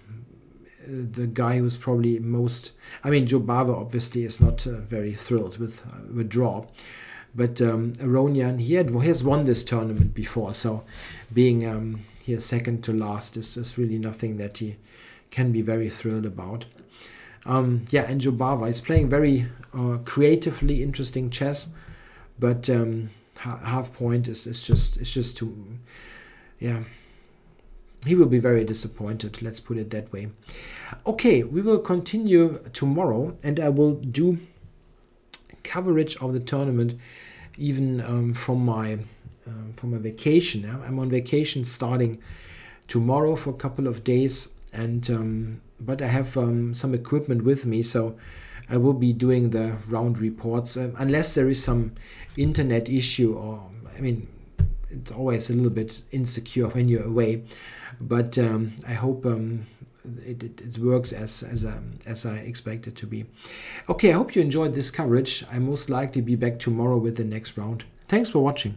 guy who's probably most. I mean, Jobava obviously is not very thrilled with draw, but Aronian, he has won this tournament before, so being here second to last is really nothing that he can be very thrilled about. Yeah, and Jobava is playing very creatively interesting chess, but half point is just too. Yeah, he will be very disappointed, let's put it that way. Okay, we will continue tomorrow, and I will do coverage of the tournament even from my vacation. I'm on vacation starting tomorrow for a couple of days, and but I have some equipment with me, so I will be doing the round reports unless there is some internet issue, or I mean, it's always a little bit insecure when you're away, but I hope it works as I expect it to be. Okay, I hope you enjoyed this coverage. I most likely be back tomorrow with the next round. Thanks for watching.